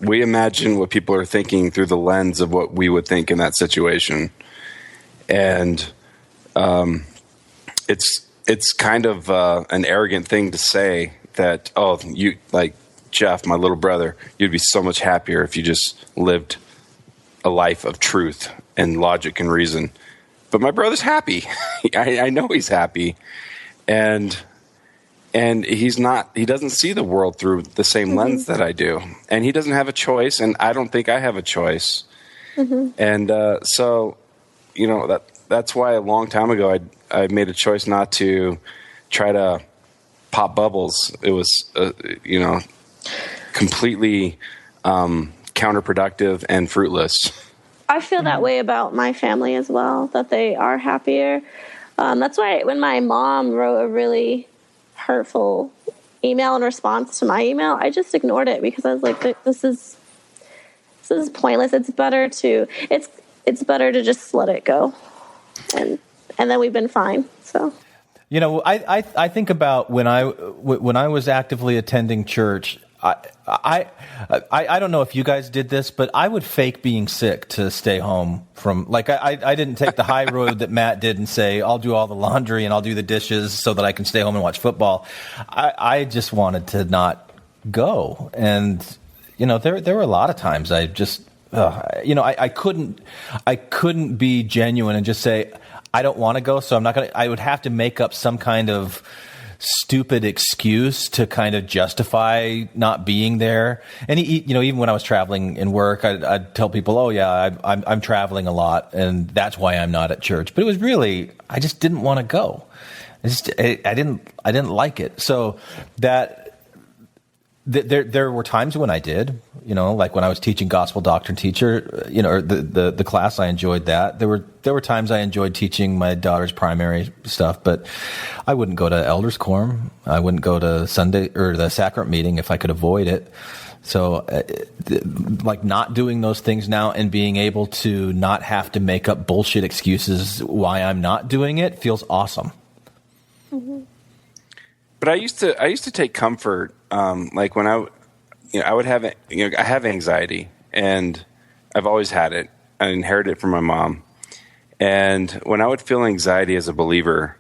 Speaker 11: We imagine what people are thinking through the lens of what we would think in that situation. And it's kind of an arrogant thing to say that, oh, you, like Jeff, my little brother, you'd be so much happier if you just lived a life of truth and logic and reason. But my brother's happy. I know he's happy. And he's not, he doesn't see the world through the same lens that I do. And he doesn't have a choice, and I don't think I have a choice. And so, that's why a long time ago I made a choice not to try to pop bubbles. It was, completely counterproductive and fruitless.
Speaker 9: I feel that way about my family as well, that they are happier. That's why when my mom wrote a really hurtful email in response to my email, I just ignored it, because I was like, this is pointless. It's better to just let it go. And then we've been fine. So,
Speaker 5: I think about when I was actively attending church. I don't know if you guys did this, but I would fake being sick to stay home from, I didn't take the high road that Matt did and say, I'll do all the laundry and I'll do the dishes so that I can stay home and watch football. I just wanted to not go. And, there were a lot of times I just, I couldn't be genuine and just say, I don't want to go, so I'm not going to. I would have to make up some kind of stupid excuse to kind of justify not being there. And even when I was traveling in work, I'd tell people, "Oh yeah, I'm traveling a lot, and that's why I'm not at church." But it was really, I just didn't want to go. I didn't like it. So there were times when I did, like when I was teaching gospel doctrine teacher, or the class, I enjoyed that. There were times I enjoyed teaching my daughter's primary stuff, but I wouldn't go to elders quorum. I wouldn't go to Sunday or the sacrament meeting if I could avoid it. So like not doing those things now and being able to not have to make up bullshit excuses why I'm not doing it feels awesome.
Speaker 9: Mm-hmm.
Speaker 11: But I used to take comfort, like when I would have, I have anxiety, and I've always had it. I inherited it from my mom. And when I would feel anxiety as a believer,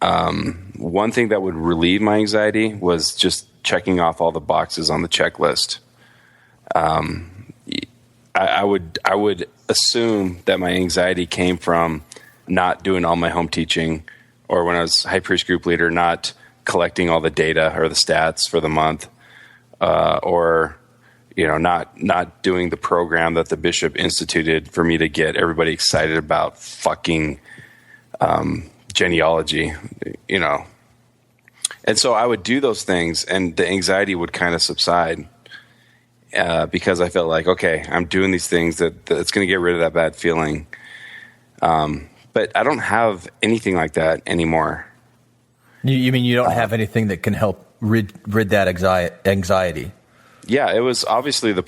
Speaker 11: one thing that would relieve my anxiety was just checking off all the boxes on the checklist. I would assume that my anxiety came from not doing all my home teaching, or when I was high priest group leader, not collecting all the data or the stats for the month, or not doing the program that the bishop instituted for me to get everybody excited about fucking genealogy, And so I would do those things, and the anxiety would kind of subside because I felt like, okay, I'm doing these things that's going to get rid of that bad feeling. But I don't have anything like that anymore.
Speaker 5: You mean you don't have anything that can help rid that anxiety?
Speaker 11: Yeah, it was obviously the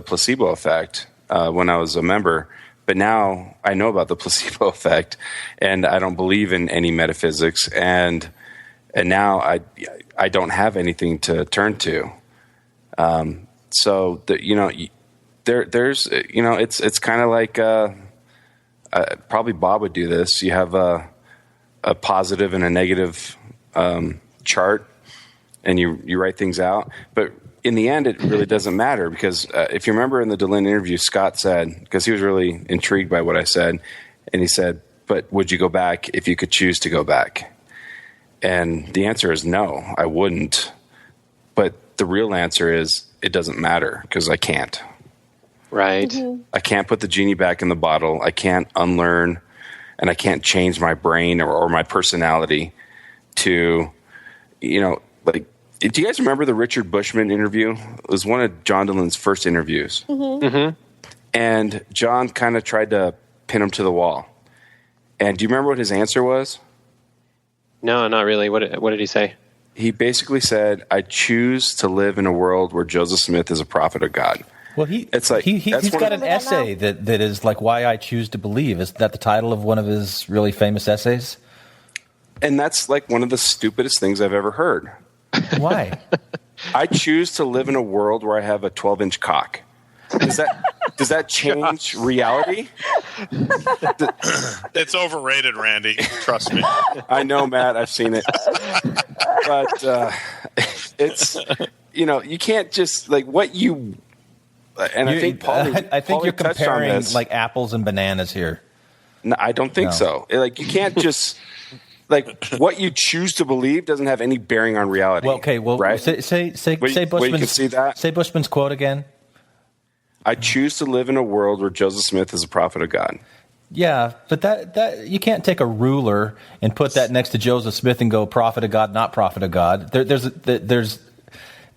Speaker 11: placebo effect when I was a member, but now I know about the placebo effect, and I don't believe in any metaphysics, and now I don't have anything to turn to. So there's it's kind of like probably Bob would do this. You have a positive and a negative chart, and you write things out. But in the end, it really doesn't matter, because if you remember in the DeLynn interview, Scott said, because he was really intrigued by what I said, and he said, "But would you go back if you could choose to go back?" And the answer is no, I wouldn't. But the real answer is it doesn't matter, because I can't.
Speaker 4: Right.
Speaker 9: Mm-hmm.
Speaker 11: I can't put the genie back in the bottle. I can't unlearn, and I can't change my brain or my personality to, like, do you guys remember the Richard Bushman interview? It was one of John DeLynn's first interviews.
Speaker 9: Mm-hmm.
Speaker 4: Mm-hmm.
Speaker 11: And John kind of tried to pin him to the wall. And do you remember what his answer was?
Speaker 4: No, not really. What did he say?
Speaker 11: He basically said, "I choose to live in a world where Joseph Smith is a prophet of God."
Speaker 5: Well, he's got an essay that is like "Why I Choose to Believe." Is that the title of one of his really famous essays?
Speaker 11: And that's like one of the stupidest things I've ever heard.
Speaker 5: Why?
Speaker 11: I choose to live in a world where I have a 12-inch cock. Does that change reality?
Speaker 3: It's overrated, Randy. Trust me.
Speaker 11: I know, Matt. I've seen it. But it's, you can't just, like, what you... And I think Paulie
Speaker 5: you're comparing
Speaker 11: this.
Speaker 5: like apples and bananas here.
Speaker 11: No, I don't think so. Like, you can't just... Like, what you choose to believe doesn't have any bearing on reality.
Speaker 5: Well, okay. Well,
Speaker 11: right?
Speaker 5: say Bushman's quote again.
Speaker 11: I choose to live in a world where Joseph Smith is a prophet of God.
Speaker 5: Yeah, but that you can't take a ruler and put that next to Joseph Smith and go prophet of God, not prophet of God.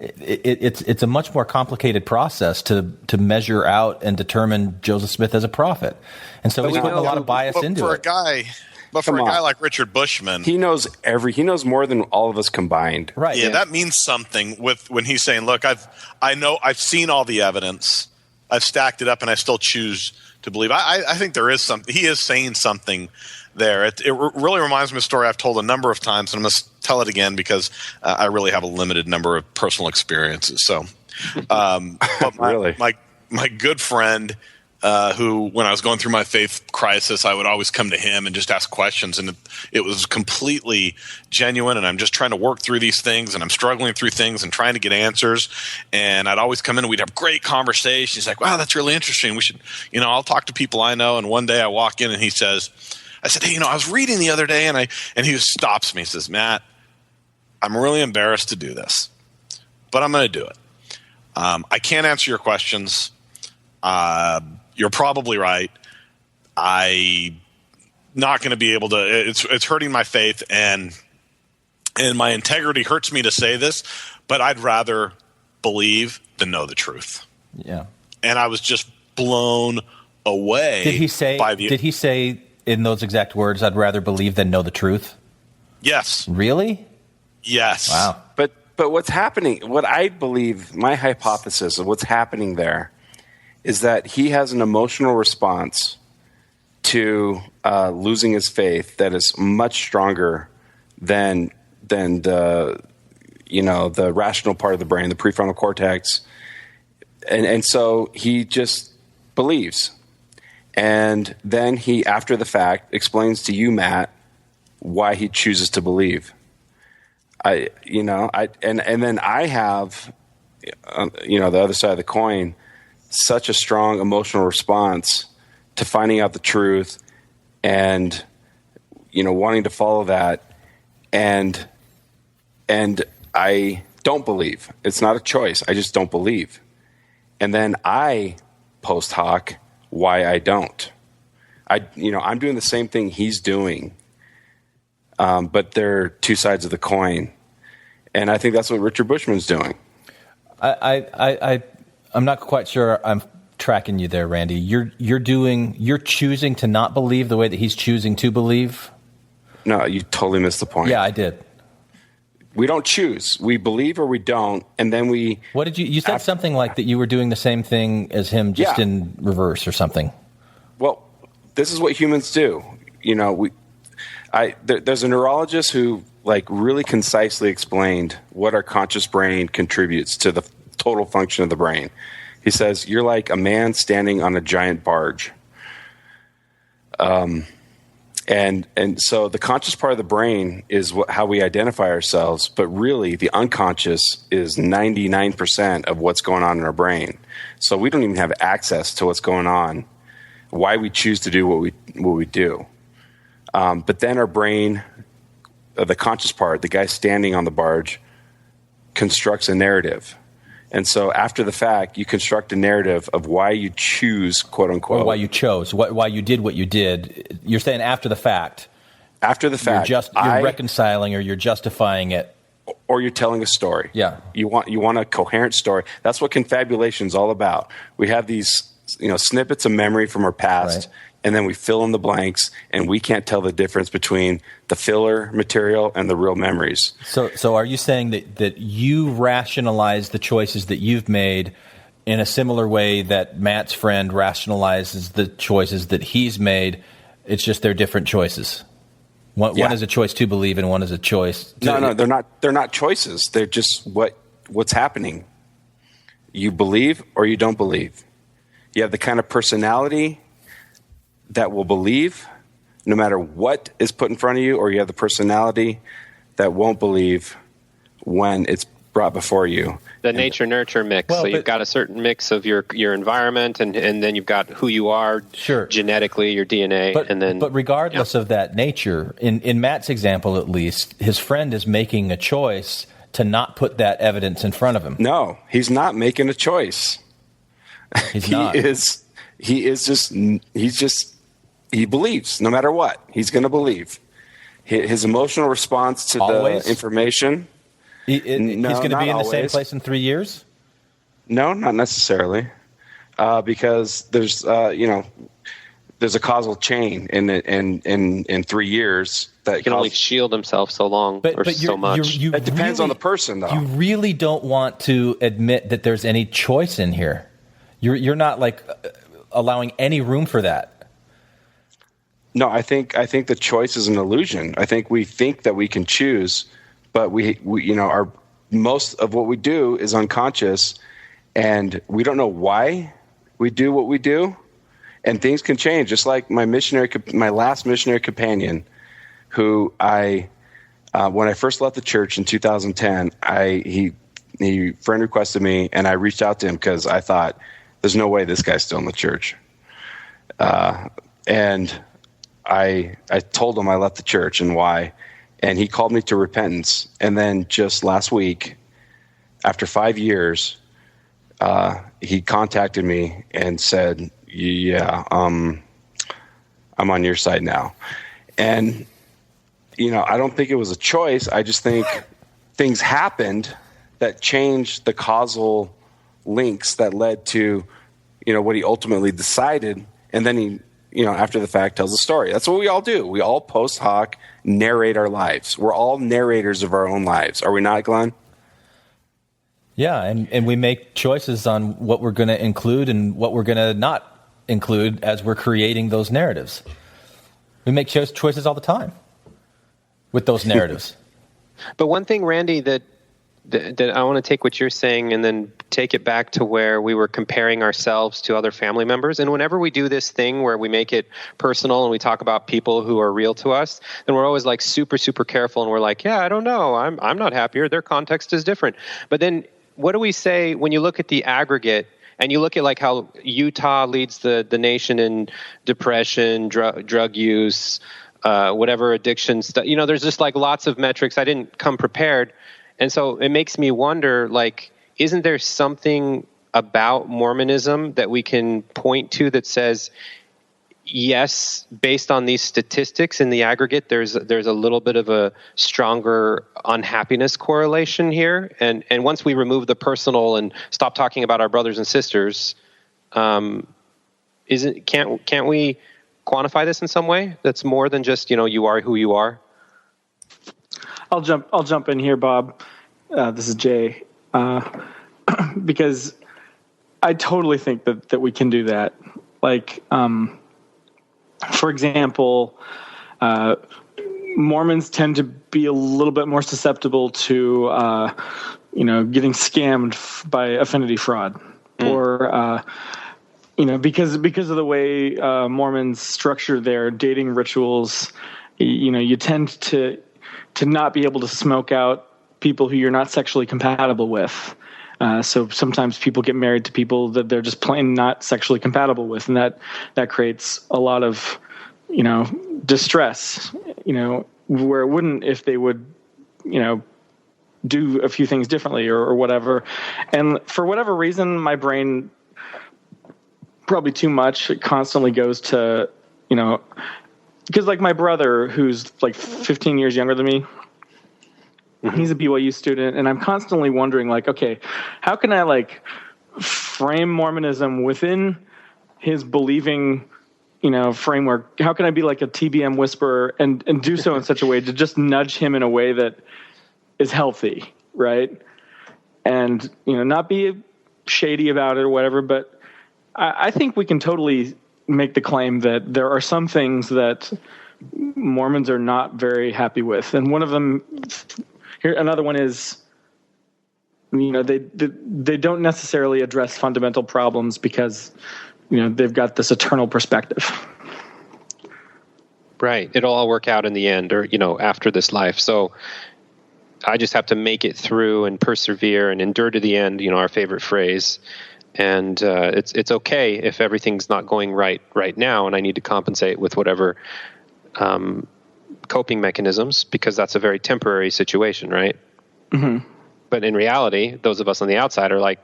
Speaker 5: It's a much more complicated process to measure out and determine Joseph Smith as a prophet, and so he's putting a lot of bias into it.
Speaker 3: But for a guy like Richard Bushman,
Speaker 11: he knows more than all of us combined.
Speaker 5: Right?
Speaker 3: Yeah, that means something. When he's saying, "Look, I've seen all the evidence, I've stacked it up, and I still choose to believe." I think there is something. He is saying something there. It really reminds me of a story I've told a number of times, and I'm going to tell it again because I really have a limited number of personal experiences. So, but my good friend. Who, when I was going through my faith crisis, I would always come to him and just ask questions, and it was completely genuine. And I'm just trying to work through these things, and I'm struggling through things and trying to get answers. And I'd always come in, and we'd have great conversations. He's like, "Wow, that's really interesting. We should, I'll talk to people I know." And one day I walk in, and I said, "Hey, I was reading the other day," and he stops me. He says, "Matt, I'm really embarrassed to do this, but I'm going to do it. I can't answer your questions. You're probably right. I'm not going to be able to. It's hurting my faith, and my integrity hurts me to say this, but I'd rather believe than know the truth.
Speaker 5: Yeah.
Speaker 3: And I was just blown away.
Speaker 5: Did he say in those exact words, "I'd rather believe than know the truth"?
Speaker 3: Yes.
Speaker 5: Really?
Speaker 3: Yes.
Speaker 5: Wow.
Speaker 11: But what's happening, what I believe, my hypothesis of what's happening there is that he has an emotional response to losing his faith that is much stronger than the rational part of the brain, the prefrontal cortex. And so he just believes. And then he, after the fact, explains to you, Matt, why he chooses to believe. And then I have, the other side of the coin, such a strong emotional response to finding out the truth and, wanting to follow that. And I don't believe. It's not a choice. I just don't believe. And then I post hoc why I don't. I'm doing the same thing he's doing. But they're two sides of the coin, and I think that's what Richard Bushman's doing.
Speaker 5: I'm not quite sure I'm tracking you there, Randy. You're choosing to not believe the way that he's choosing to believe.
Speaker 11: No, you totally missed the point.
Speaker 5: Yeah, I did.
Speaker 11: We don't choose. We believe or we don't, and then we.
Speaker 5: What did you said something like that you were doing the same thing as him, just in reverse or something?
Speaker 11: Well, this is what humans do. There's a neurologist who really concisely explained what our conscious brain contributes to the total function of the brain. He says, you're like a man standing on a giant barge. And so the conscious part of the brain is how we identify ourselves, but really the unconscious is 99% of what's going on in our brain. So we don't even have access to what's going on, why we choose to do what we do. But then our brain, the conscious part, the guy standing on the barge, constructs a narrative. And so after the fact, you construct a narrative of why you choose, quote unquote.
Speaker 5: Or why you chose, why you did what you did. You're saying after the fact.
Speaker 11: After the fact.
Speaker 5: You're reconciling or you're justifying it.
Speaker 11: Or you're telling a story.
Speaker 5: Yeah.
Speaker 11: You want a coherent story. That's what confabulation is all about. We have these snippets of memory from our past. Right. And then we fill in the blanks, and we can't tell the difference between the filler material and the real memories.
Speaker 5: So are you saying that you rationalize the choices that you've made in a similar way that Matt's friend rationalizes the choices that he's made? It's just they're different choices. One is a choice to believe, and one is a choice to...
Speaker 11: No, they're not. They're not choices. They're just what's happening. You believe or you don't believe. You have the kind of personality that will believe no matter what is put in front of you, or you have the personality that won't believe when it's brought before you.
Speaker 4: The nature-nurture mix. Well, so you've got a certain mix of your environment, and then you've got who you are genetically, your DNA.
Speaker 5: But regardless of that nature, in Matt's example at least, his friend is making a choice to not put that evidence in front of him.
Speaker 11: No, he's not making a choice.
Speaker 5: He's not.
Speaker 11: He believes no matter what. He's going to believe. His emotional response to the information.
Speaker 5: He's going to be in the same place in 3 years?
Speaker 11: No, not necessarily. Because there's a causal chain in 3 years that
Speaker 4: he can only shield himself so long or so much.
Speaker 11: It depends on the person, though.
Speaker 5: You really don't want to admit that there's any choice in here. You're not allowing any room for that.
Speaker 11: No, I think the choice is an illusion. I think we think that we can choose, but we our most of what we do is unconscious, and we don't know why we do what we do, and things can change. Just like my last missionary companion, who when I first left the church in 2010, he friend requested me, and I reached out to him because I thought there's no way this guy's still in the church, and I told him I left the church and why, And he called me to repentance. And then just last week, after 5 years, he contacted me and said, yeah, I'm on your side now. And, I don't think it was a choice. I just think things happened that changed the causal links that led to, what he ultimately decided. And then he, after the fact, tells the story. That's what we all do. We all post hoc narrate our lives. We're all narrators of our own lives. Are we not, Glenn?
Speaker 5: Yeah, and we make choices on what we're going to include and what we're going to not include as we're creating those narratives. We make choices all the time with those narratives.
Speaker 4: But one thing, Randy, that I want to take what you're saying and then take it back to where we were comparing ourselves to other family members. And whenever we do this thing where we make it personal and we talk about people who are real to us, then we're always like super, super careful. And we're like, yeah, I don't know. I'm not happier. Their context is different. But then what do we say when you look at the aggregate and you look at like how Utah leads the nation in depression, drug use, whatever addiction stuff? There's just like lots of metrics. I didn't come prepared. And so it makes me wonder, like, isn't there something about Mormonism that we can point to that says, yes, based on these statistics in the aggregate, there's a little bit of a stronger unhappiness correlation here. And once we remove the personal and stop talking about our brothers and sisters, can't we quantify this in some way that's more than just, you are who you are?
Speaker 14: I'll jump in here, Bob. This is Jay, because I totally think that we can do that. Like, for example, Mormons tend to be a little bit more susceptible to, getting scammed by affinity fraud, or because of the way Mormons structure their dating rituals. You tend to not be able to smoke out people who you're not sexually compatible with. So sometimes people get married to people that they're just plain not sexually compatible with, and that creates a lot of, distress, where it wouldn't if they would, do a few things differently or whatever. And for whatever reason, my brain, probably too much, it constantly goes to, because like my brother, who's like 15 years younger than me, he's a BYU student, and I'm constantly wondering, like, okay, how can I like frame Mormonism within his believing, framework? How can I be like a TBM whisperer and do so in such a way to just nudge him in a way that is healthy, right? And not be shady about it or whatever. But I think we can totally make the claim that there are some things that Mormons are not very happy with, and one of them. Another one is, they don't necessarily address fundamental problems because, they've got this eternal perspective.
Speaker 4: Right. It'll all work out in the end, or, after this life. So I just have to make it through and persevere and endure to the end, our favorite phrase. And it's okay if everything's not going right now, and I need to compensate with whatever coping mechanisms, because that's a very temporary situation, right? Mm-hmm. But in reality, those of us on the outside are like,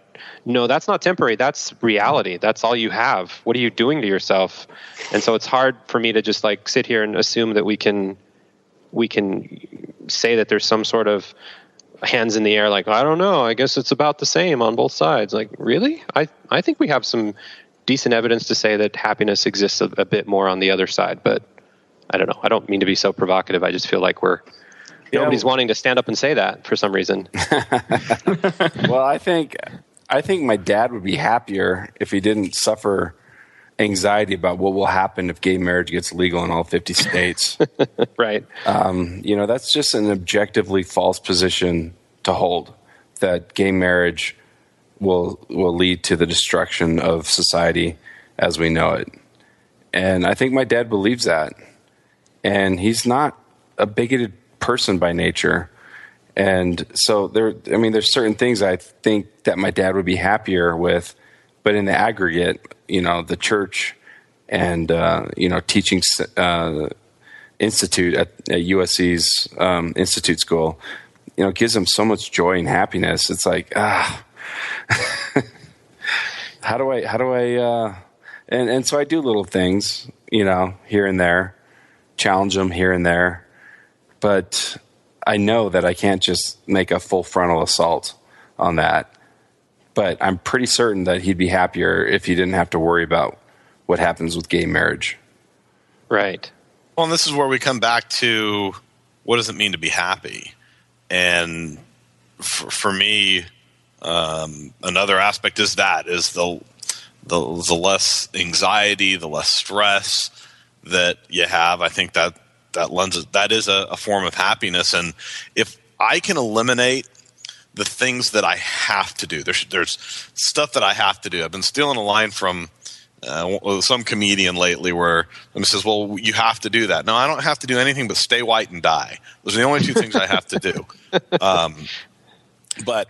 Speaker 4: no, that's not temporary. That's reality. That's all you have. What are you doing to yourself? And so it's hard for me to just like sit here and assume that we can say that there's some sort of hands in the air, like, I don't know, I guess it's about the same on both sides. Like, really? I think we have some decent evidence to say that happiness exists a bit more on the other side, but I don't know. I don't mean to be so provocative. I just feel like nobody's wanting to stand up and say that for some reason.
Speaker 11: Well, I think my dad would be happier if he didn't suffer anxiety about what will happen if gay marriage gets legal in all 50 states.
Speaker 4: Right.
Speaker 11: That's just an objectively false position to hold, that gay marriage will lead to the destruction of society as we know it. And I think my dad believes that. And he's not a bigoted person by nature. And so there's certain things I think that my dad would be happier with, but in the aggregate, the church and, teaching institute at USC's institute school, it gives them so much joy and happiness. It's like, how do I, and so I do little things, here and there, challenge them here and there, but I know that I can't just make a full frontal assault on that. But I'm pretty certain that he'd be happier if he didn't have to worry about what happens with gay marriage.
Speaker 4: Right.
Speaker 3: Well, and this is where we come back to what does it mean to be happy? And for me, another aspect is the less anxiety, the less stress that you have. I think that is a form of happiness. And if I can eliminate the things that I have to do, there's stuff that I have to do. I've been stealing a line from some comedian lately where he says, well, you have to do that. No, I don't have to do anything but stay white and die. Those are the only two things I have to do. But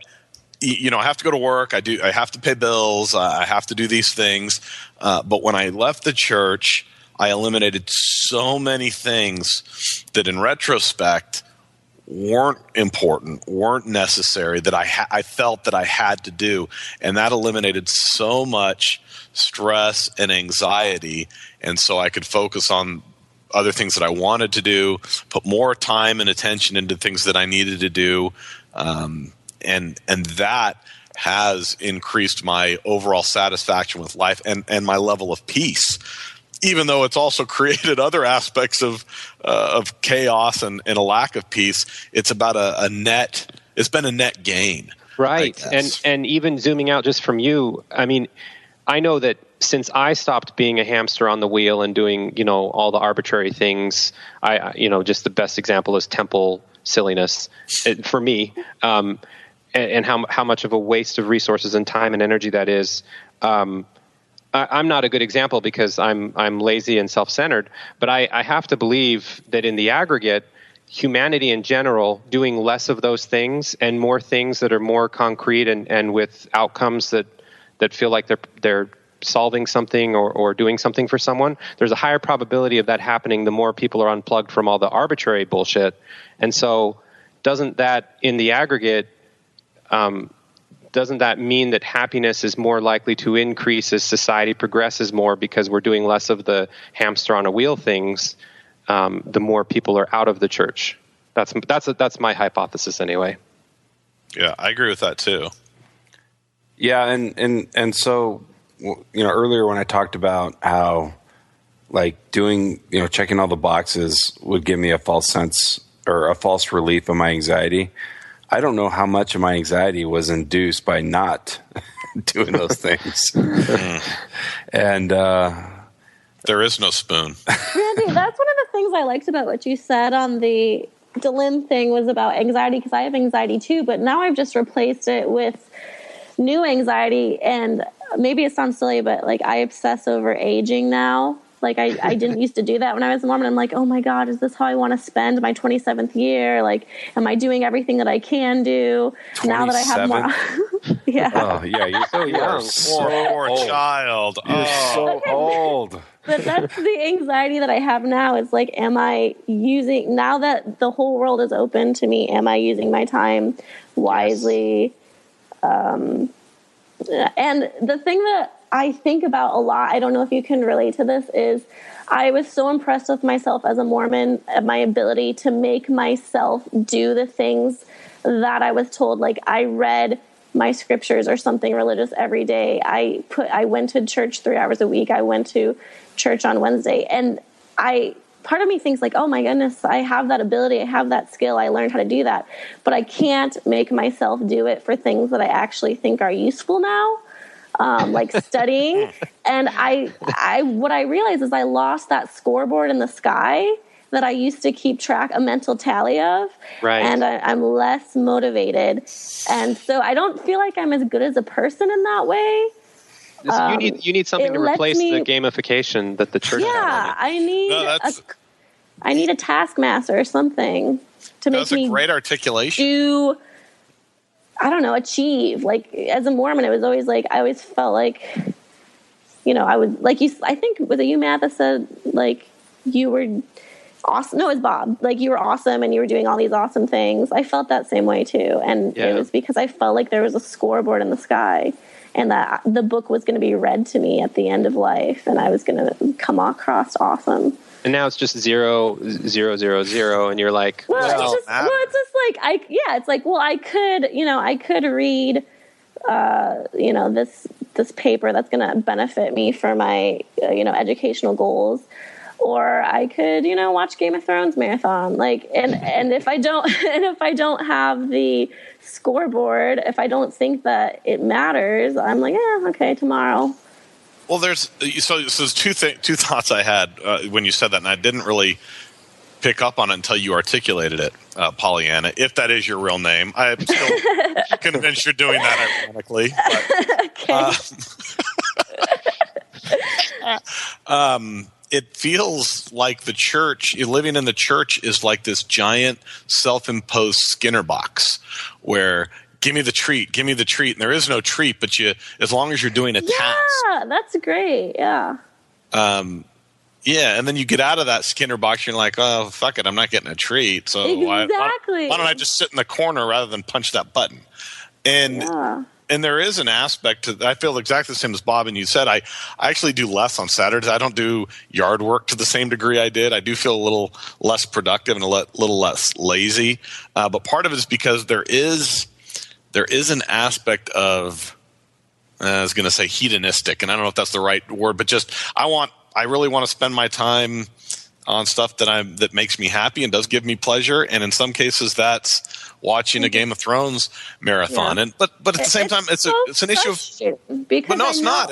Speaker 3: I have to go to work. I have to pay bills. I have to do these things. But when I left the church, I eliminated so many things that in retrospect weren't important, weren't necessary, that I felt that I had to do. And that eliminated so much stress and anxiety. And so I could focus on other things that I wanted to do, put more time and attention into things that I needed to do. And that has increased my overall satisfaction with life and my level of peace, even though it's also created other aspects of chaos and a lack of peace. It's about it's been a net gain.
Speaker 4: Right. And even zooming out just from you, I mean, I know that since I stopped being a hamster on the wheel and doing, all the arbitrary things, just the best example is temple silliness for me, and how much of a waste of resources and time and energy that is. I'm not a good example because I'm lazy and self-centered, but I have to believe that in the aggregate, humanity in general doing less of those things and more things that are more concrete and with outcomes that feel like they're solving something or doing something for someone, there's a higher probability of that happening the more people are unplugged from all the arbitrary bullshit. And so doesn't that, in the aggregate, doesn't that mean that happiness is more likely to increase as society progresses more because we're doing less of the hamster on a wheel things, the more people are out of the church? That's my hypothesis anyway.
Speaker 3: Yeah, I agree with that too.
Speaker 11: Yeah, and so, earlier when I talked about how doing, checking all the boxes would give me a false sense or a false relief of my anxiety, I don't know how much of my anxiety was induced by not doing those things. And
Speaker 3: there is no spoon.
Speaker 9: Randy, that's one of the things I liked about what you said on the Delin thing was about anxiety, because I have anxiety too, but now I've just replaced it with new anxiety. And maybe it sounds silly, but I obsess over aging now. I didn't used to do that when I was a Mormon. I'm like, oh my God, is this how I want to spend my 27th year? Am I doing everything that I can do 27? Now that I have more? Yeah.
Speaker 11: Oh, yeah, you're so young.
Speaker 3: Poor child.
Speaker 11: You're so old.
Speaker 9: But that's the anxiety that I have now. It's am I using, now that the whole world is open to me, am I using my time wisely? Yes. And the thing that I think about a lot, I don't know if you can relate to this, is I was so impressed with myself as a Mormon, my ability to make myself do the things that I was told. I read my scriptures or something religious every day. I went to church 3 hours a week. I went to church on Wednesday. And part of me thinks oh my goodness, I have that ability. I have that skill. I learned how to do that. But I can't make myself do it for things that I actually think are useful now. Studying. And what I realized is I lost that scoreboard in the sky that I used to keep track, a mental tally of.
Speaker 4: Right.
Speaker 9: And I'm less motivated. And so I don't feel like I'm as good as a person in that way.
Speaker 4: You need something to replace the gamification that the church had.
Speaker 9: Yeah, I need a taskmaster or something to make me
Speaker 3: a great articulation.
Speaker 9: Achieve. As a Mormon, it was always I always felt I would, I think, was it you, Matt, that said, you were awesome. No, it's Bob. Like, you were awesome and you were doing all these awesome things. I felt that same way too. And it was because I felt like there was a scoreboard in the sky and that the book was going to be read to me at the end of life and I was going to come across awesome. And now it's just 0, 0, 0, 0, and you're like, it's just like I could read, this paper that's going to benefit me for my, educational goals, or I could, watch Game of Thrones marathon. Like, and if I don't have the scoreboard, if I don't think that it matters, I'm like, okay, tomorrow.
Speaker 3: Well, there's two thoughts I had when you said that, and I didn't really pick up on it until you articulated it, Pollyanna. If that is your real name, I'm still convinced you're doing that ironically. But, it feels like the church, living in the church, is like this giant self-imposed Skinner box where. Give me the treat. And there is no treat, but as long as you're doing a task.
Speaker 9: Yeah, that's great. Yeah.
Speaker 3: And then you get out of that Skinner box, you're like, oh, fuck it, I'm not getting a treat. So why don't I just sit in the corner rather than punch that button? And there is an aspect to I feel exactly the same as Bob and you said. I actually do less on Saturdays. I don't do yard work to the same degree I did. I do feel a little less productive and a little less lazy. But part of it is because there is an aspect of, I was going to say hedonistic, and I don't know if that's the right word, but just I really want to spend my time on stuff that makes me happy and does give me pleasure, and in some cases that's watching a Game of Thrones marathon.
Speaker 9: Yeah.
Speaker 3: And but at the same time, it's an issue of. But no, it's not.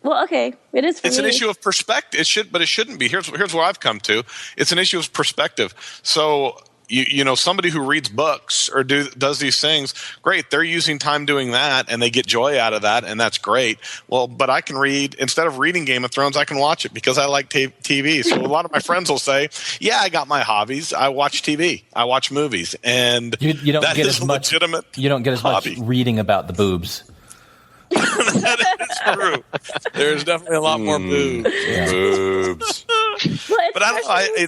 Speaker 9: Well, okay, it is.
Speaker 3: It's an issue of perspective. But it shouldn't be. Here's what I've come to. It's an issue of perspective. So. Somebody who reads books or does these things, great. They're using time doing that, and they get joy out of that, and that's great. Well, but I can read instead of reading Game of Thrones, I can watch it because I like TV. So a lot of my friends will say, "Yeah, I got my hobbies. I watch TV. I watch movies," and
Speaker 5: you don't get as much. You don't get as much reading about the boobs.
Speaker 3: That is true. There's definitely a lot more boobs.
Speaker 5: Yeah.
Speaker 3: Boobs. But I don't know.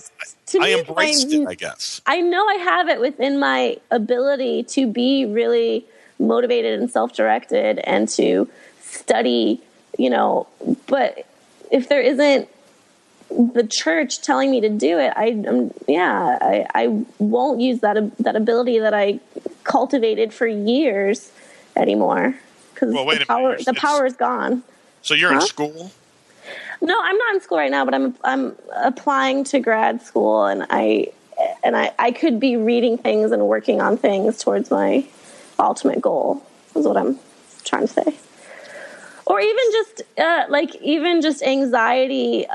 Speaker 3: I embraced it, I guess.
Speaker 9: I know I have it within my ability to be really motivated and self-directed and to study, but if there isn't the church telling me to do it, I won't use that ability that I cultivated for years anymore because the power is gone.
Speaker 3: So you're in school?
Speaker 9: No, I'm not in school right now, but I'm applying to grad school, and I could be reading things and working on things towards my ultimate goal. Is what I'm trying to say. Or even just anxiety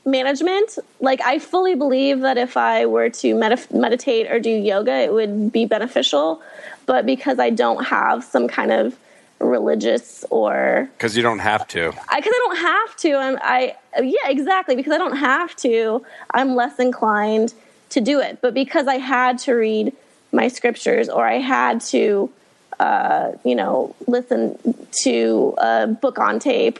Speaker 9: management. Like, I fully believe that if I were to meditate or do yoga, it would be beneficial. But because I don't have some kind of religious or
Speaker 11: because you don't have to.
Speaker 9: Because I don't have to. Exactly. Because I don't have to, I'm less inclined to do it. But because I had to read my scriptures, or I had to, listen to a book on tape.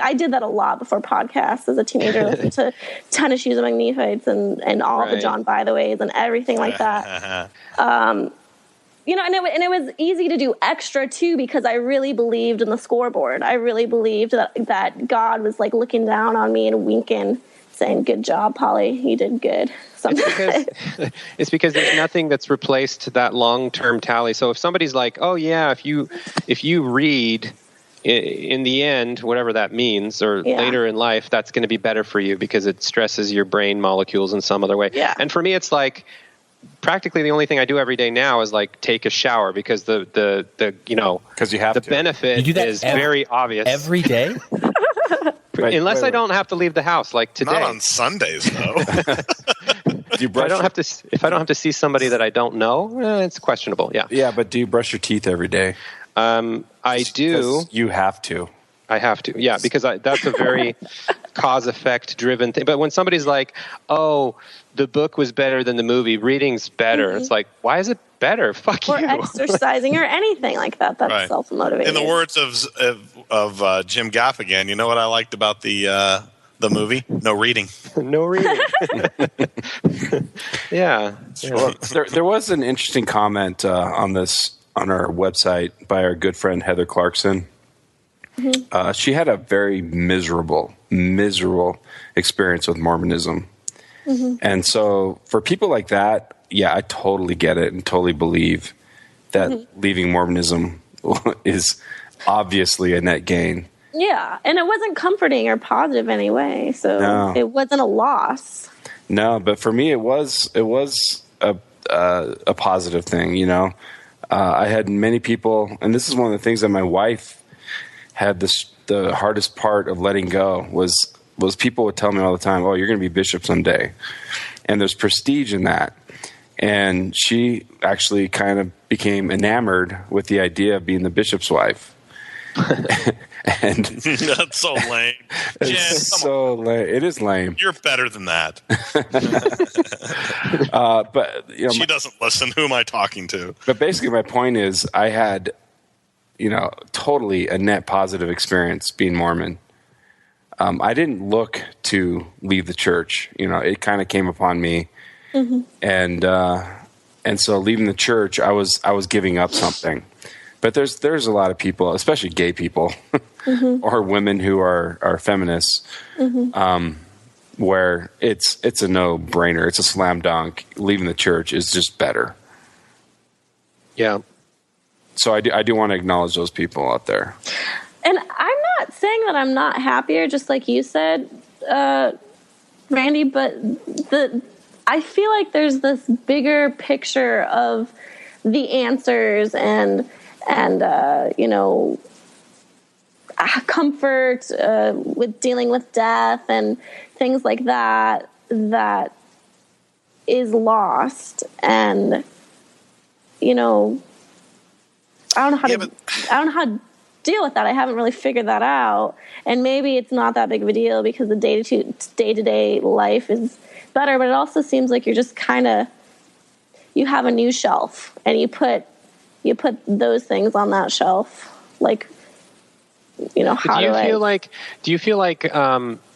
Speaker 9: I did that a lot before podcasts as a teenager. Listened to Ton of Shoes Among Nephites and all the John Bytheways and everything like that. And it was easy to do extra too because I really believed in the scoreboard. I really believed that God was like looking down on me and winking, saying, "Good job, Polly, you did good."
Speaker 4: It's because there's nothing that's replaced that long-term tally. So if somebody's like, "Oh yeah, if you read in the end, whatever that means, or later in life, that's going to be better for you because it stresses your brain molecules in some other way."
Speaker 9: Yeah.
Speaker 4: And for me, it's like, practically the only thing I do every day now is like take a shower because because
Speaker 11: you have
Speaker 4: the benefit is very obvious
Speaker 5: every day.
Speaker 4: Unless I don't have to leave the house, like today.
Speaker 3: Not on Sundays though.
Speaker 4: If I don't have to see somebody that I don't know, it's questionable. Yeah.
Speaker 11: Yeah, but do you brush your teeth every day?
Speaker 4: I do.
Speaker 11: You have to.
Speaker 4: I have to. Yeah, because that's a very cause-effect driven thing. But when somebody's like, "Oh, the book was better than the movie, reading's better," it's like, why is it better? Fuck
Speaker 9: or
Speaker 4: you.
Speaker 9: Or exercising or anything like that. That's self-motivating.
Speaker 3: In the words of Jim Gaffigan, you know what I liked about the The movie? No reading.
Speaker 4: No reading. Yeah.
Speaker 11: Well, there was an interesting comment on our website by our good friend Heather Clarkson. Mm-hmm. She had a very miserable experience with Mormonism. Mm-hmm. And so for people like that, yeah, I totally get it and totally believe that leaving Mormonism is obviously a net gain.
Speaker 9: Yeah, and it wasn't comforting or positive anyway, so it wasn't a loss.
Speaker 11: No, but for me, it was a positive thing. You know, I had many people, and this is one of the things that my wife had the hardest part of letting go was people would tell me all the time, "Oh, you're going to be bishop someday," and there's prestige in that. And she actually kind of became enamored with the idea of being the bishop's wife. And
Speaker 3: that's so lame.
Speaker 11: It's so lame. It is lame.
Speaker 3: You're better than that.
Speaker 11: But
Speaker 3: she doesn't listen. Who am I talking to?
Speaker 11: But basically, my point is, I had, totally a net positive experience being Mormon. I didn't look to leave the church. It kind of came upon me, and so leaving the church, I was giving up something. But there's a lot of people, especially gay people, or women who are feminists, where it's a no-brainer. It's a slam dunk. Leaving the church is just better.
Speaker 4: Yeah.
Speaker 11: So I do want to acknowledge those people out there.
Speaker 9: And I'm not saying that I'm not happier, just like you said, Randy, but I feel like there's this bigger picture of the answers and comfort with dealing with death and things like that is lost. And I don't know how to deal with that. I haven't really figured that out. And maybe it's not that big of a deal because the day-to-day life is better, but it also seems like you're just you have a new shelf and you put those things on that shelf. Like, do
Speaker 4: you feel like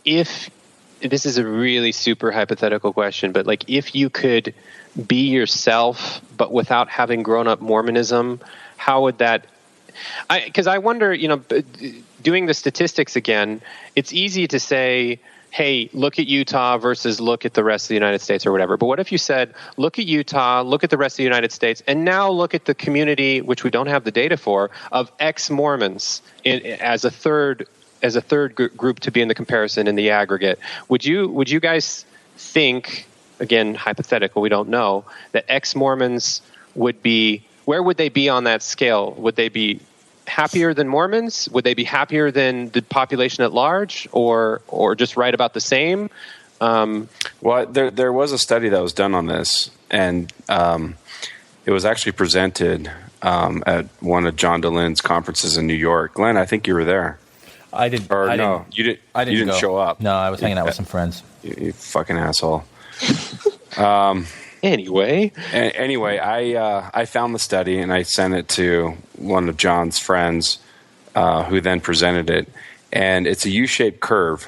Speaker 4: if this is a really super hypothetical question, but like if you could be yourself, but without having grown up Mormonism, how would that, because I wonder, doing the statistics again, it's easy to say, hey, look at Utah versus look at the rest of the United States or whatever. But what if you said, look at Utah, look at the rest of the United States, and now look at the community, which we don't have the data for, of ex-Mormons as a third group to be in the comparison in the aggregate. Would you guys think, again, hypothetical, we don't know, that ex-Mormons would be, where would they be on that scale? Would they be happier than Mormons? Would they be happier than the population at large, or just right about the same?
Speaker 11: Well, there was a study that was done on this, and it was actually presented at one of John DeLynne's conferences in New York. Glenn, I think you were there.
Speaker 5: I did.
Speaker 11: You didn't show up.
Speaker 5: No, I was hanging out with some friends.
Speaker 11: You fucking asshole.
Speaker 4: Anyway,
Speaker 11: I found the study and I sent it to one of John's friends, who then presented it. And it's a U-shaped curve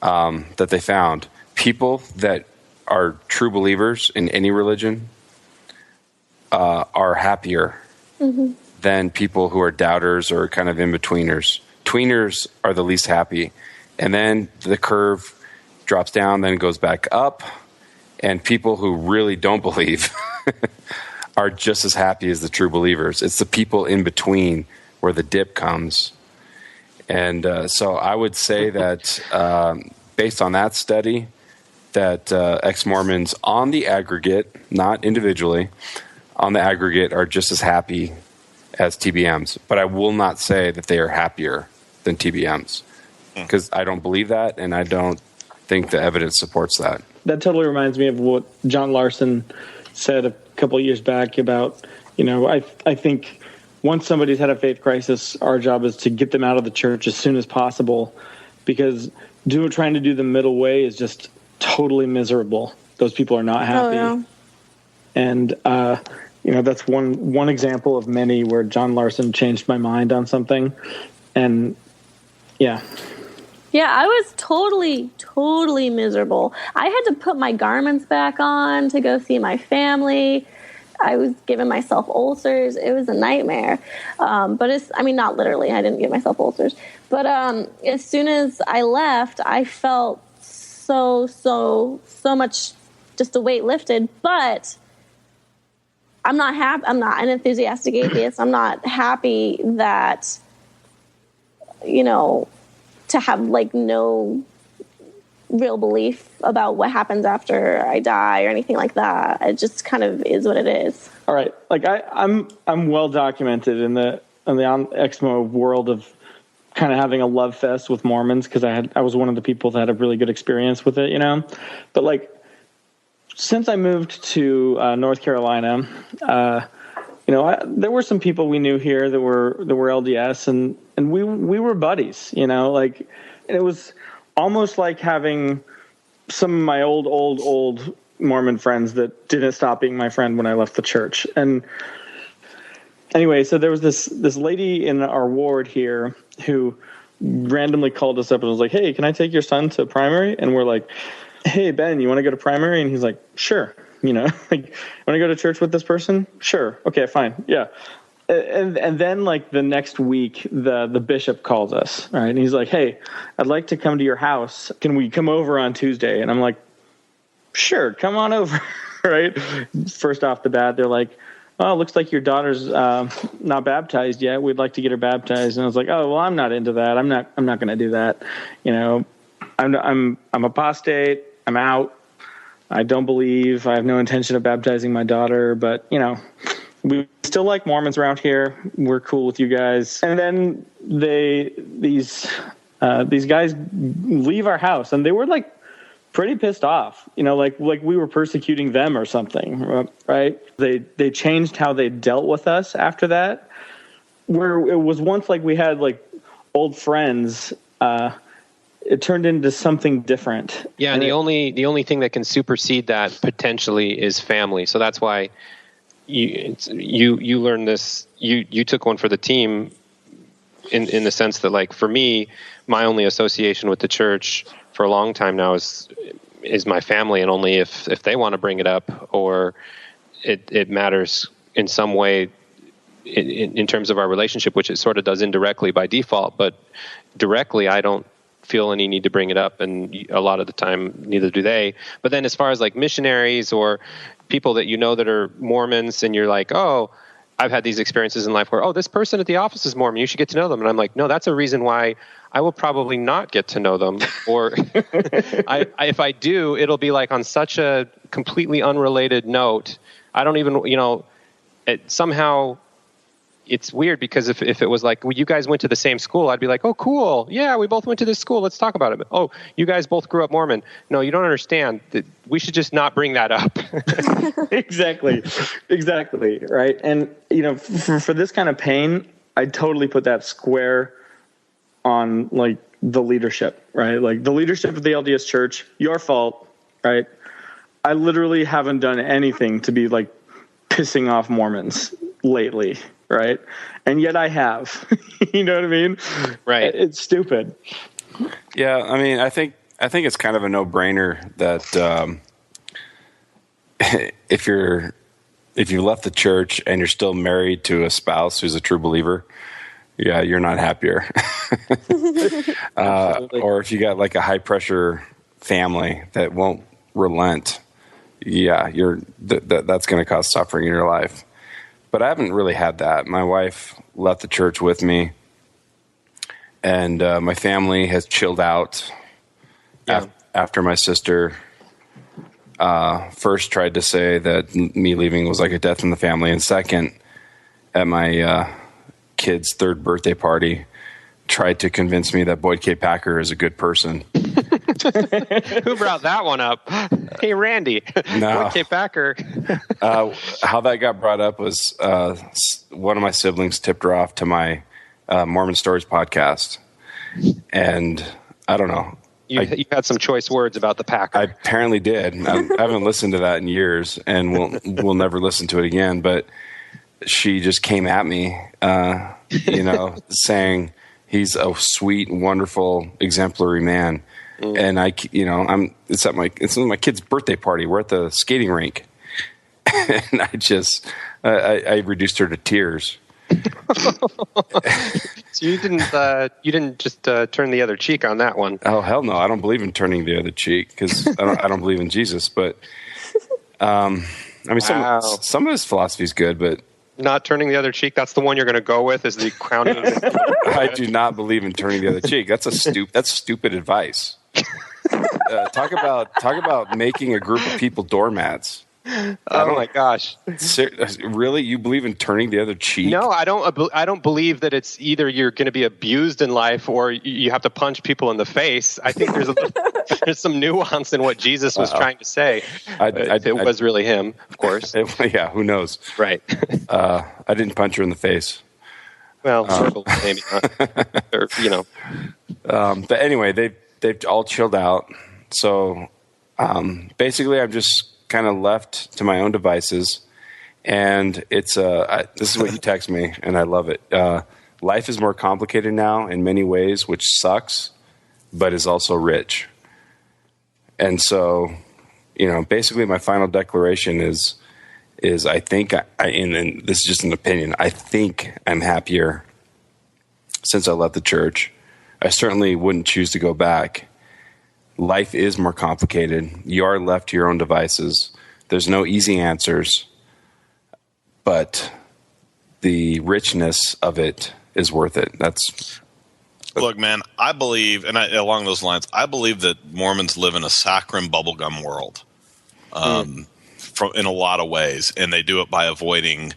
Speaker 11: that they found. People that are true believers in any religion are happier than people who are doubters or kind of in-betweeners. Tweeners are the least happy. And then the curve drops down, then goes back up. And people who really don't believe are just as happy as the true believers. It's the people in between where the dip comes. And so I would say that based on that study, that ex-Mormons on the aggregate, not individually, on the aggregate are just as happy as TBMs. But I will not say that they are happier than TBMs because I don't believe that, and I don't think the evidence supports that.
Speaker 14: That totally reminds me of what John Larson said a couple of years back about, I think once somebody's had a faith crisis, our job is to get them out of the church as soon as possible, because trying to do the middle way is just totally miserable. Those people are not happy. Oh, yeah. And, that's one example of many where John Larson changed my mind on something. And, yeah.
Speaker 9: Yeah, I was totally miserable. I had to put my garments back on to go see my family. I was giving myself ulcers. It was a nightmare. But not literally. I didn't give myself ulcers. But as soon as I left, I felt so much, just a weight lifted. But I'm not happy. I'm not an enthusiastic atheist. I'm not happy that, to have no real belief about what happens after I die or anything like that. It just kind of is what it is.
Speaker 14: All right. I'm well documented in the Exmo world of kind of having a love fest with Mormons, because I was one of the people that had a really good experience with it, But since I moved to North Carolina, there were some people we knew here that were LDS, and we were buddies, and it was almost like having some of my old Mormon friends that didn't stop being my friend when I left the church. And anyway, so there was this lady in our ward here who randomly called us up and was like, "Hey, can I take your son to primary?" And we're like, "Hey, Ben, you want to go to primary?" And he's like, "Sure." Want to go to church with this person? Sure. Okay, fine. Yeah. And then the next week, the bishop calls us, right? And he's like, "Hey, I'd like to come to your house. Can we come over on Tuesday?" And I'm like, "Sure, come on over." Right? First off the bat, they're like, "Oh, it looks like your daughter's not baptized yet. We'd like to get her baptized." And I was like, "Oh, well, I'm not into that. I'm not going to do that. I'm apostate. I'm out. I don't believe. I have no intention of baptizing my daughter, but we still like Mormons around here. We're cool with you guys." And then these guys leave our house, and they were pretty pissed off, like we were persecuting them or something, right? They changed how they dealt with us after that, where it was once we had old friends. It turned into something different.
Speaker 4: Yeah, and the only thing that can supersede that potentially is family. So that's why you learned this. You took one for the team, in the sense that for me, my only association with the church for a long time now is my family, and only if they want to bring it up or it matters in some way in terms of our relationship, which it sort of does indirectly by default, but directly I don't feel any need to bring it up, and a lot of the time neither do they. But then as far as missionaries or people that that are Mormons, and you're like, "Oh, I've had these experiences in life where, this person at the office is Mormon, you should get to know them." And I'm like, "No, that's a reason why I will probably not get to know them." Or if I do, it'll be on such a completely unrelated note. I don't even, somehow it's weird, because if it was well, you guys went to the same school, I'd be like, "Oh, cool. Yeah, we both went to this school. Let's talk about it." But, "Oh, you guys both grew up Mormon." No, you don't understand. We should just not bring that up.
Speaker 14: Exactly. Right. And, for this kind of pain, I totally put that square on the leadership, right? The leadership of the LDS Church, your fault, right? I literally haven't done anything to be pissing off Mormons lately. Right. And yet I have, you know what I mean?
Speaker 4: Right.
Speaker 14: It's stupid.
Speaker 11: Yeah. I mean, I think it's kind of a no-brainer that if you left the church and you're still married to a spouse who's a true believer, yeah, you're not happier. Or if you got a high pressure family that won't relent, yeah, that's going to cause suffering in your life. But I haven't really had that. My wife left the church with me, and my family has chilled out after my sister first tried to say that me leaving was like a death in the family, and second, at my kid's third birthday party, tried to convince me that Boyd K. Packer is a good person.
Speaker 4: Who brought that one up? Hey, Randy.
Speaker 11: No.
Speaker 4: Boyd K. Packer.
Speaker 11: How that got brought up was one of my siblings tipped her off to my Mormon Stories podcast. And I don't know.
Speaker 4: You had some choice words about the Packer.
Speaker 11: I apparently did. I haven't listened to that in years, and we'll never listen to it again. But she just came at me, saying, He's a sweet, wonderful, exemplary man. And it's at my kid's birthday party. We're at the skating rink, and I reduced her to tears.
Speaker 4: So you didn't just turn the other cheek on that one.
Speaker 11: Oh, hell no. I don't believe in turning the other cheek because I don't believe in Jesus. But some of his philosophy is good, but
Speaker 4: not turning the other cheek. That's the one you're going to go with is the crowning.
Speaker 11: I do not believe in turning the other cheek. That's stupid advice. Talk about making a group of people doormats.
Speaker 4: Oh my gosh!
Speaker 11: Really, you believe in turning the other cheek?
Speaker 4: No, I don't believe that it's either you're going to be abused in life or you have to punch people in the face. I think there's some nuance in what Jesus was trying to say. It was really him, of course.
Speaker 11: Yeah, who knows?
Speaker 4: Right.
Speaker 11: I didn't punch her in the face.
Speaker 4: Well, maybe not. Or,
Speaker 11: but anyway, they've all chilled out. So basically, I'm just kind of left to my own devices, and it's this is what you text me, and I love it. Life is more complicated now in many ways, which sucks, but is also rich. And so, basically, my final declaration is I think and this is just an opinion. I think I'm happier since I left the church. I certainly wouldn't choose to go back. Life is more complicated. You are left to your own devices. There's no easy answers, but the richness of it is worth it.
Speaker 3: Look, man, I believe, and along those lines, I believe that Mormons live in a saccharine bubblegum world in a lot of ways, and they do it by avoiding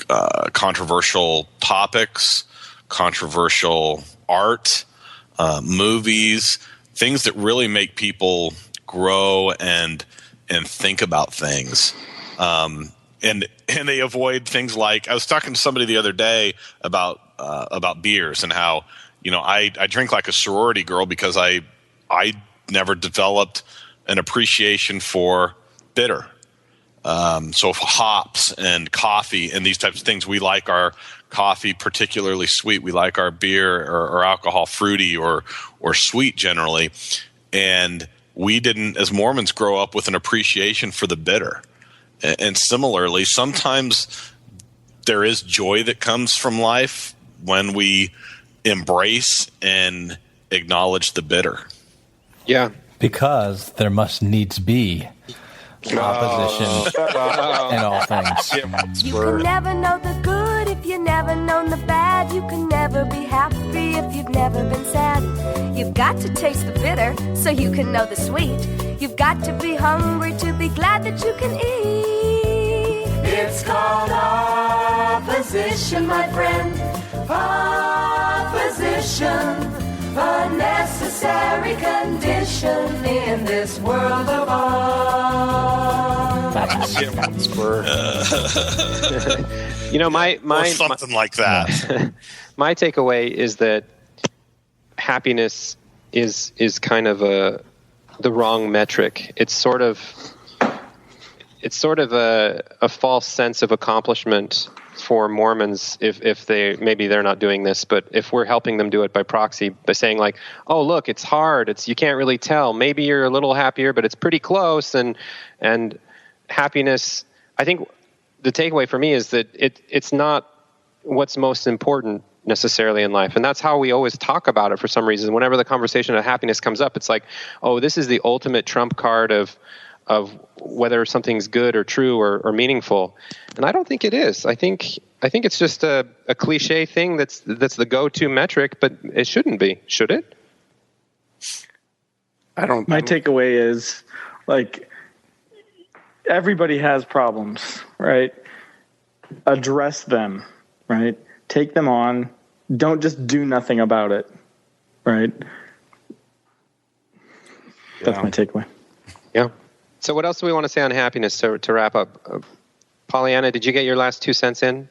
Speaker 3: controversial topics, controversial art, movies, things that really make people grow and think about things. And they avoid things like, I was talking to somebody the other day about beers and how, I drink like a sorority girl because I never developed an appreciation for bitter. So hops and coffee and these types of things, we like our coffee particularly sweet. We like our beer or alcohol fruity or sweet generally. And we didn't, as Mormons, grow up with an appreciation for the bitter. And similarly, sometimes there is joy that comes from life when we embrace and acknowledge the bitter.
Speaker 4: Yeah.
Speaker 5: Because there must needs be opposition in all things.
Speaker 12: You can never know the good if you've never known the bad. You can never be happy if you've never been sad. You've got to taste the bitter so you can know the sweet. You've got to be hungry to be glad that you can eat. It's called opposition, my friend. Opposition. A necessary condition in this world of ours.
Speaker 3: Something like that.
Speaker 4: My takeaway is that happiness is kind of the wrong metric. It's sort of a false sense of accomplishment for Mormons if they're not doing this, but if we're helping them do it by proxy by saying like, oh look, it's hard, you can't really tell, maybe you're a little happier but it's pretty close, and happiness, I think the takeaway for me is that it's not what's most important necessarily in life, and that's how we always talk about it for some reason. Whenever the conversation of happiness comes up, it's like, oh, this is the ultimate trump card of whether something's good or true or meaningful, and I don't think it is. I think it's just a cliche thing that's the go-to metric, but it shouldn't be, should it?
Speaker 14: My takeaway is, like, everybody has problems, right? Address them, right? Take them on. Don't just do nothing about it, right? That's my takeaway.
Speaker 4: Yeah. So what else do we want to say on happiness to wrap up? Pollyanna, did you get your last 2 cents in?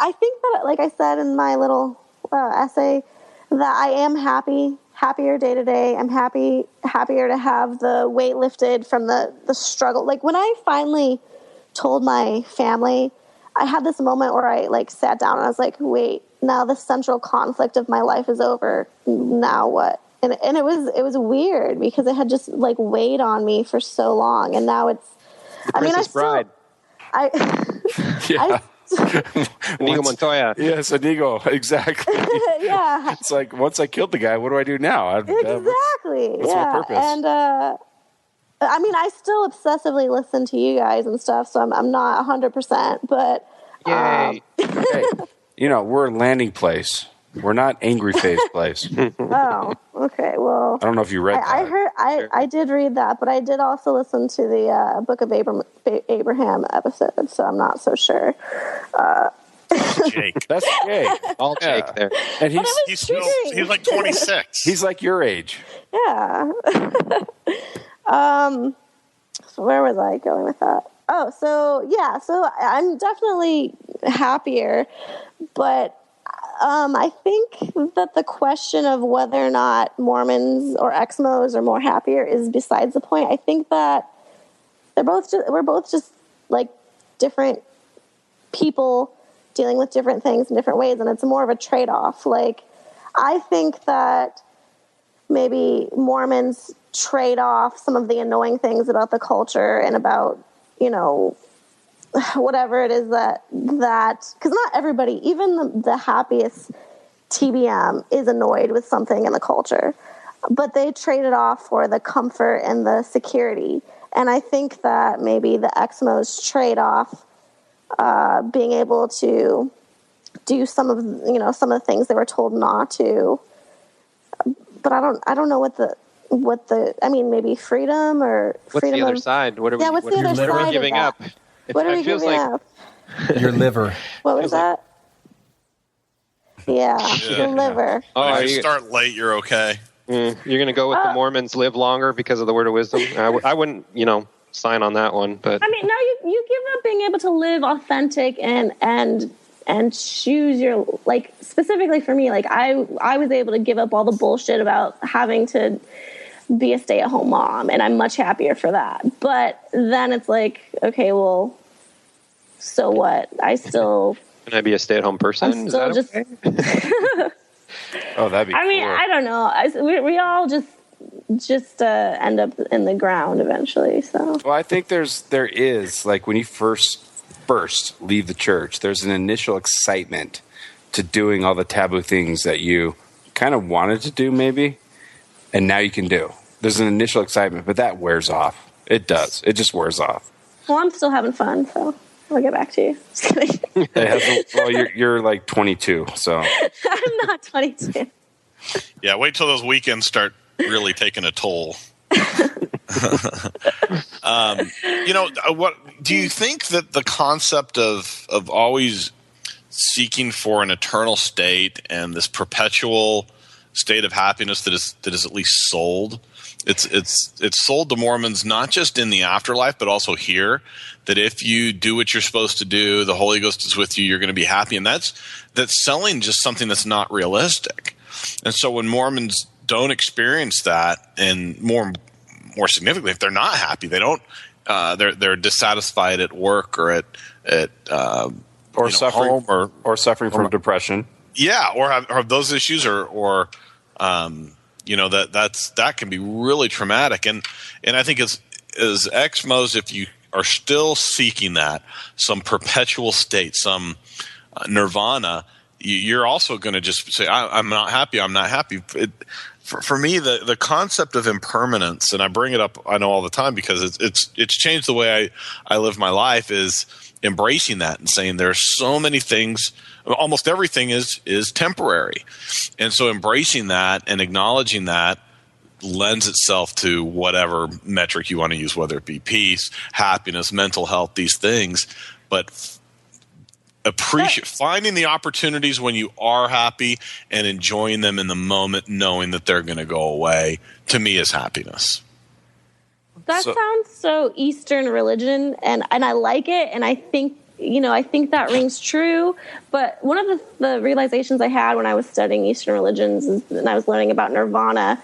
Speaker 9: I think that, like I said in my little essay, that I am happier day to day. I'm happier to have the weight lifted from the struggle. Like when I finally told my family, I had this moment where I sat down and I was like, wait, now the central conflict of my life is over. Now what? And it was weird because it had just like weighed on me for so long, and now it's.
Speaker 4: The Princess Bride.
Speaker 11: Inigo
Speaker 4: Montoya.
Speaker 11: Yes, Inigo, exactly.
Speaker 9: Yeah.
Speaker 11: It's like, once I killed the guy, what do I do now?
Speaker 9: Exactly.
Speaker 11: What's my purpose?
Speaker 9: And I mean, I still obsessively listen to you guys and stuff, so I'm not 100%, but
Speaker 11: Yay. Hey, we're a landing place. We're not angry face place.
Speaker 9: Oh, okay. Well,
Speaker 11: I don't know if you read that.
Speaker 9: I did read that, but I did also listen to the Book of Abraham episode, so I'm not so sure.
Speaker 3: Jake.
Speaker 11: That's Jake.
Speaker 4: All Jake there.
Speaker 11: And
Speaker 3: he's like 26.
Speaker 11: He's like your age.
Speaker 9: Yeah. So where was I going with that? Oh, so I'm definitely happier, but I think that the question of whether or not Mormons or ex-Mos are more happier is besides the point. I think that we're both just like different people dealing with different things in different ways, and it's more of a trade-off. Like, I think that maybe Mormons trade off some of the annoying things about the culture and about, whatever it is that because not everybody, even the happiest TBM is annoyed with something in the culture, but they trade it off for the comfort and the security. And I think that maybe the ex-Mos trade off being able to do some of the things they were told not to. But I don't know what the I mean, maybe freedom or
Speaker 4: what's
Speaker 9: freedom
Speaker 4: the other
Speaker 9: of,
Speaker 4: side? What are
Speaker 9: yeah,
Speaker 4: we?
Speaker 9: what's the other side
Speaker 4: giving
Speaker 9: of
Speaker 4: up?
Speaker 9: that? What are we giving up?
Speaker 5: Your liver.
Speaker 9: What was that? Yeah, the liver.
Speaker 3: Oh, if you start late, you're okay.
Speaker 4: You're going to go with the Mormons live longer because of the word of wisdom? I wouldn't, sign on that one. But
Speaker 9: I mean, no, you give up being able to live authentic and choose your, like, specifically for me, like I was able to give up all the bullshit about having to be a stay-at-home mom, and I'm much happier for that. But then it's like, okay, well, so what? I still
Speaker 4: can I be a stay-at-home person?
Speaker 9: I'm still just.
Speaker 4: Okay?
Speaker 11: Oh, that'd be.
Speaker 9: I mean,
Speaker 11: cool.
Speaker 9: I don't know. We all just end up in the ground eventually. So.
Speaker 11: Well, I think there is like when you first leave the church, there's an initial excitement to doing all the taboo things that you kind of wanted to do, maybe, and now you can do. There's an initial excitement, but that wears off. It does. It just wears off.
Speaker 9: Well, I'm still having fun, so I'll get back to you. Just kidding.
Speaker 11: Well, you're like 22, so.
Speaker 9: I'm not 22.
Speaker 3: Yeah, wait till those weekends start really taking a toll. What do you think that the concept of always seeking for an eternal state and this perpetual state of happiness that is at least sold? It's sold to Mormons not just in the afterlife but also here, that if you do what you're supposed to do, the Holy Ghost is with you, you're going to be happy, and that's selling just something that's not realistic. And so when Mormons don't experience that, and more significantly, if they're not happy, they don't. They're dissatisfied at work or at
Speaker 11: suffering
Speaker 3: home
Speaker 11: or suffering from depression.
Speaker 3: Yeah, or have those issues, or that can be really traumatic. And I think as ex-Mos, if you are still seeking that, some perpetual state, some nirvana, you're also going to just say, I'm not happy. I'm not happy. For me, the concept of impermanence, and I bring it up, I know all the time because it's changed the way I live my life, is embracing that and saying there are so many things, almost everything is temporary. And so embracing that and acknowledging that lends itself to whatever metric you want to use, whether it be peace, happiness, mental health, these things. But finding the opportunities when you are happy and enjoying them in the moment, knowing that they're going to go away, to me is happiness.
Speaker 9: That sounds so Eastern religion, and I like it, and I think that rings true. But one of the realizations I had when I was studying Eastern religions and I was learning about nirvana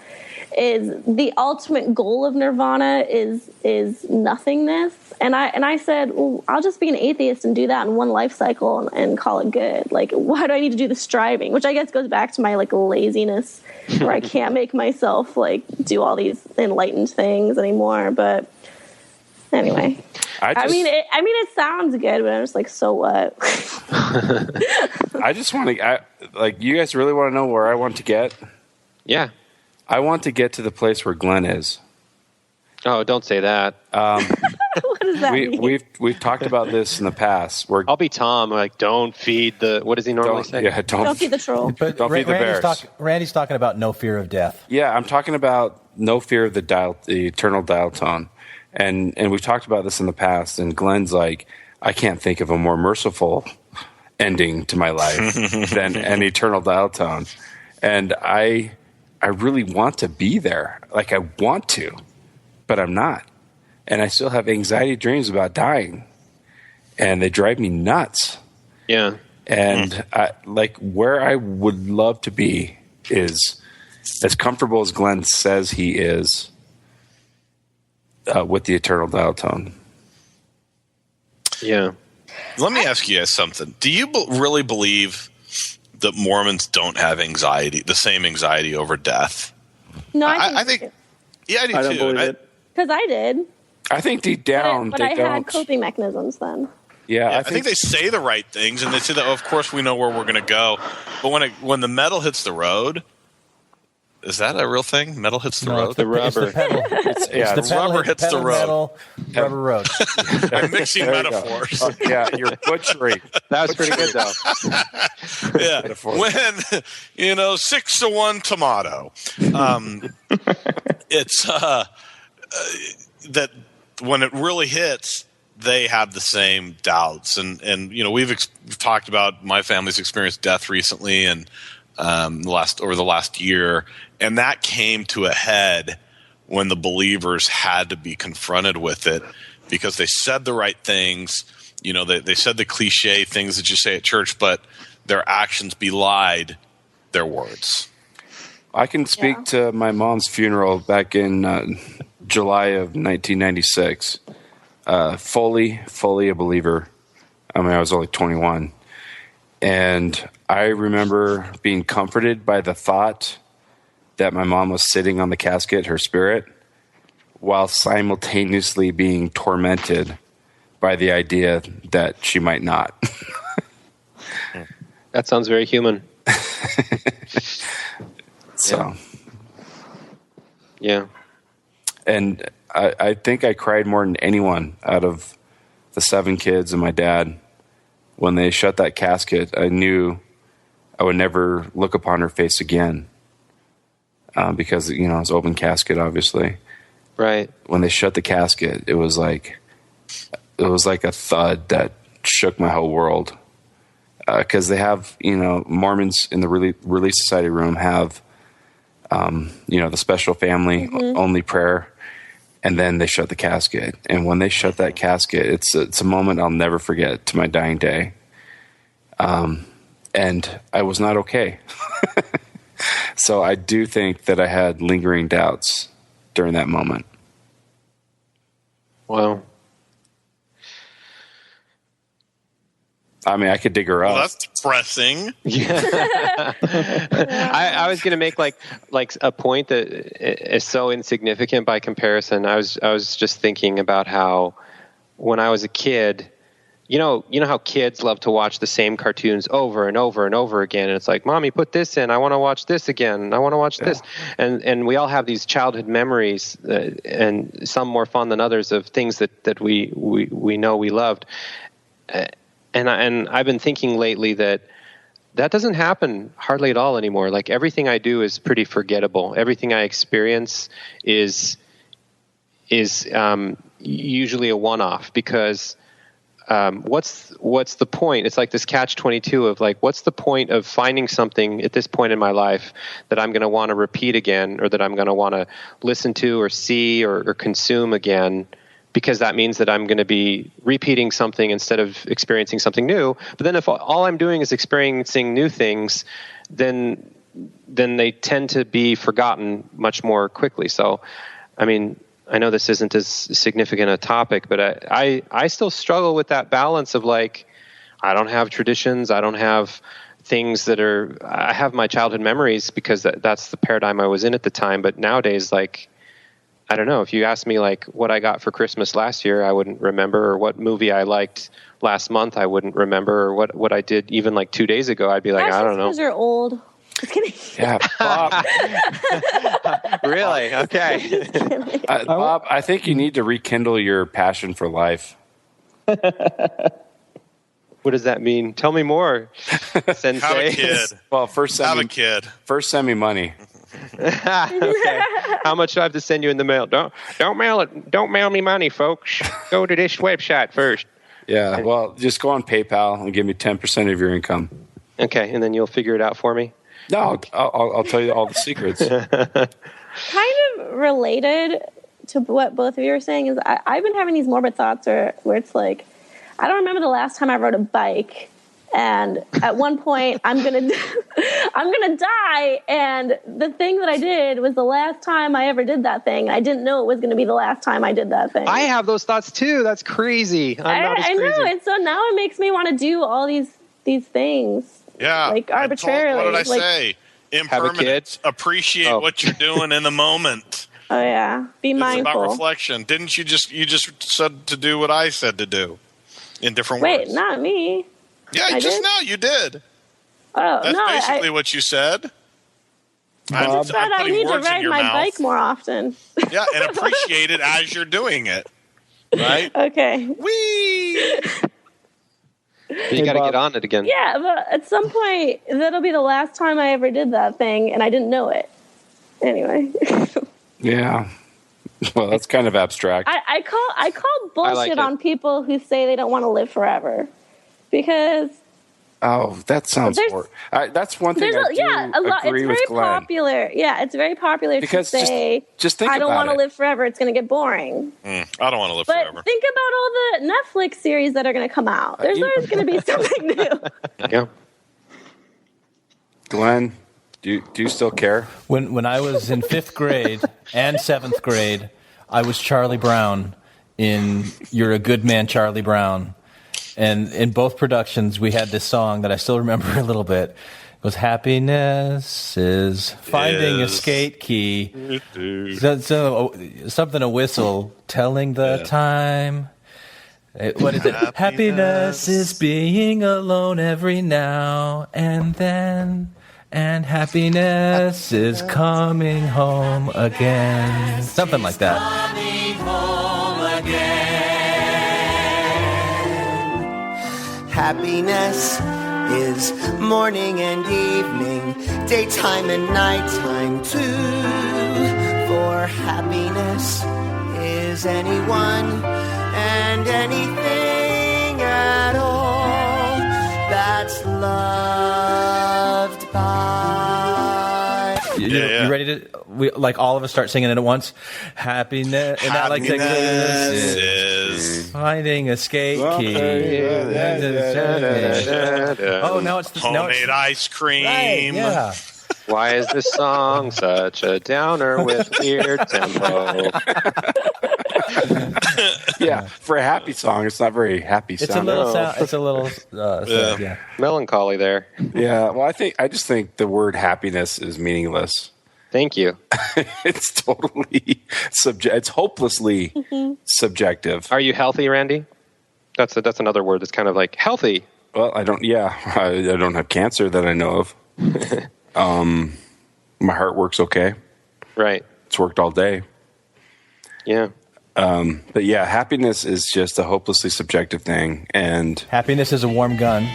Speaker 9: is the ultimate goal of nirvana is nothingness. And I said, well, I'll just be an atheist and do that in one life cycle and call it good. Like, why do I need to do the striving? Which I guess goes back to my like laziness, where I can't make myself like do all these enlightened things anymore. But anyway, I mean, it sounds good, but I'm just like, so what?
Speaker 11: I just want to, like, you guys really want to know where I want to get?
Speaker 4: Yeah.
Speaker 11: I want to get to the place where Glenn is.
Speaker 4: Oh, don't say that.
Speaker 9: What does that mean?
Speaker 11: We've talked about this in the past.
Speaker 4: I'll be Tom. Like, don't feed the. What does he normally say?
Speaker 11: Yeah,
Speaker 9: don't feed the troll.
Speaker 5: But
Speaker 11: don't feed the bears.
Speaker 5: Randy's talking about no fear of death.
Speaker 11: Yeah, I'm talking about no fear of the eternal dial tone, and we've talked about this in the past. And Glenn's like, I can't think of a more merciful ending to my life than an eternal dial tone, and I really want to be there. Like, I want to, but I'm not. And I still have anxiety dreams about dying, and they drive me nuts.
Speaker 4: Yeah.
Speaker 11: And where I would love to be is as comfortable as Glenn says he is with the eternal dial tone.
Speaker 4: Yeah.
Speaker 3: Let me ask you guys something. Do you really believe that Mormons don't have anxiety, the same anxiety over death?
Speaker 9: No,
Speaker 3: I think. Yeah, I do too.
Speaker 14: I don't believe it.
Speaker 9: Because I did.
Speaker 11: I think deep down,
Speaker 9: but
Speaker 11: they
Speaker 9: I
Speaker 11: don't.
Speaker 9: had coping mechanisms then.
Speaker 11: Yeah,
Speaker 3: I think they say the right things, and they say that, of course, we know where we're going to go. But when the metal hits the road, is that a real thing? Metal hits the road?
Speaker 4: The rubber.
Speaker 5: It's the pedal.
Speaker 3: The rubber hits the road.
Speaker 5: Metal, rubber road.
Speaker 3: I'm mixing metaphors.
Speaker 11: You're butchering.
Speaker 4: That was pretty good, though.
Speaker 3: Yeah. When, 6-1 tomato. It's that when it really hits, they have the same doubts. And we've talked about my family's experienced death recently and over the last year. And that came to a head when the believers had to be confronted with it because they said the right things. They said the cliche things that you say at church, but their actions belied their words.
Speaker 11: I can speak to my mom's funeral back in July of 1996. Fully a believer. I mean, I was only 21. And I remember being comforted by the thought that my mom was sitting on the casket, her spirit, while simultaneously being tormented by the idea that she might not.
Speaker 4: That sounds very human.
Speaker 11: So,
Speaker 4: yeah.
Speaker 11: And I think I cried more than anyone out of the 7 kids and my dad. When they shut that casket, I knew I would never look upon her face again because, it's open casket, obviously.
Speaker 4: Right.
Speaker 11: When they shut the casket, it was like a thud that shook my whole world. Because they have, Mormons in the Relief Society room have, the special family only prayer, and then they shut the casket. And when they shut that casket, it's a moment I'll never forget to my dying day. And I was not okay. So I do think that I had lingering doubts during that moment.
Speaker 4: Wow.
Speaker 11: I mean, I could dig her up.
Speaker 3: Well, that's depressing.
Speaker 4: Yeah. I was going to make like a point that is so insignificant by comparison. I was just thinking about how when I was a kid, you know how kids love to watch the same cartoons over and over and over again, and it's like, Mommy, put this in. I want to watch this again. I want to watch this, and we all have these childhood memories, and some more fun than others of things that we know we loved. And I've been thinking lately that doesn't happen hardly at all anymore. Like, everything I do is pretty forgettable. Everything I experience is usually a one-off because what's the point? It's like this catch-22 of like, what's the point of finding something at this point in my life that I'm going to want to repeat again, or that I'm going to want to listen to or see or consume again? Because that means that I'm going to be repeating something instead of experiencing something new. But then if all I'm doing is experiencing new things, then then they tend to be forgotten much more quickly. So, I mean, I know this isn't as significant a topic, but I still struggle with that balance of like, I don't have traditions. I don't have things I have my childhood memories because that's the paradigm I was in at the time. But nowadays, like, I don't know, if you ask me like what I got for Christmas last year, I wouldn't remember, or what movie I liked last month, I wouldn't remember, or what I did even like 2 days ago, I'd be like, I don't know.
Speaker 9: Because you're old. Just kidding.
Speaker 11: Yeah, Bob.
Speaker 4: Really? Okay.
Speaker 11: Bob, I think you need to rekindle your passion for life.
Speaker 4: What does that mean? Tell me more, Sensei.
Speaker 3: Have a kid.
Speaker 11: Well, first
Speaker 3: have a kid.
Speaker 11: First, send me money.
Speaker 4: Okay. How much do I have to send you in the mail? Don't mail it. Don't mail me money, folks. Go to this website first.
Speaker 11: Yeah. Well, just go on PayPal and give me 10% of your income.
Speaker 4: Okay, and then you'll figure it out for me.
Speaker 11: No, I'll tell you all the secrets.
Speaker 9: Kind of related to what both of you are saying is I've been having these morbid thoughts where it's like, I don't remember the last time I rode a bike, and at one point I'm gonna die, and the thing that I did was the last time I ever did that thing. I didn't know it was going to be the last time I did that thing.
Speaker 4: I have those thoughts too. That's crazy.
Speaker 9: I know, and so now it makes me want to do all these things.
Speaker 3: Yeah,
Speaker 9: like arbitrarily.
Speaker 3: What did I say? Impermanence. Appreciate what you're doing in the moment.
Speaker 9: Oh yeah, be mindful.
Speaker 3: It's about reflection. Didn't you just said to do what I said to do in different words?
Speaker 9: Wait, not me.
Speaker 3: Yeah, now you did.
Speaker 9: Oh,
Speaker 3: that's
Speaker 9: no,
Speaker 3: basically what you said.
Speaker 9: I just said I need to ride my bike more often.
Speaker 3: Yeah, and appreciate it as you're doing it. Right?
Speaker 9: Okay.
Speaker 3: Whee!
Speaker 4: You got to get on it again.
Speaker 9: Yeah, but at some point, that'll be the last time I ever did that thing, and I didn't know it. Anyway.
Speaker 11: Yeah. Well, that's kind of abstract.
Speaker 9: I call bullshit on people who say they don't want to live forever, because.
Speaker 11: Oh, that sounds horrible. That's one thing I do agree with Glenn.
Speaker 9: Popular. Yeah, it's very popular to say,
Speaker 11: just think
Speaker 9: I don't want to
Speaker 11: it.
Speaker 9: live forever. It's going to get boring.
Speaker 3: I don't want to live
Speaker 9: but
Speaker 3: forever.
Speaker 9: Think about all the Netflix series that are going to come out. There's always going to be something new.
Speaker 11: Yeah. Glenn, do you still care?
Speaker 5: When I was in 5th grade and 7th grade, I was Charlie Brown in You're a Good Man, Charlie Brown. And in both productions, we had this song that I still remember a little bit. It was Happiness is Finding a Skate Key. So, something a whistle, telling the time. What is it? Happiness is being alone every now and then. And happiness is coming home again. Something like that.
Speaker 6: Coming home again. Happiness is morning and evening, daytime and nighttime too. For happiness is anyone and anything at all that's loved by.
Speaker 5: You ready to? We like all of us start singing it at once. Happiness, and that like is finding a skate key. Oh, now it's
Speaker 3: homemade ice cream.
Speaker 5: Right, yeah.
Speaker 4: Why is this song such a downer with weird tempo?
Speaker 11: Yeah, for a happy song, it's not very happy.
Speaker 5: It's a little. It's a little. Yeah.
Speaker 4: Melancholy there.
Speaker 11: Yeah. Well, I just think the word happiness is meaningless.
Speaker 4: Thank you.
Speaker 11: It's totally it's hopelessly subjective.
Speaker 4: Are you healthy, Randy? That's another word that's kind of like healthy.
Speaker 11: Well, I don't have cancer that I know of. My heart works okay.
Speaker 4: Right.
Speaker 11: It's worked all day.
Speaker 4: Yeah.
Speaker 11: But yeah, happiness is just a hopelessly subjective thing, and
Speaker 5: happiness is a warm gun.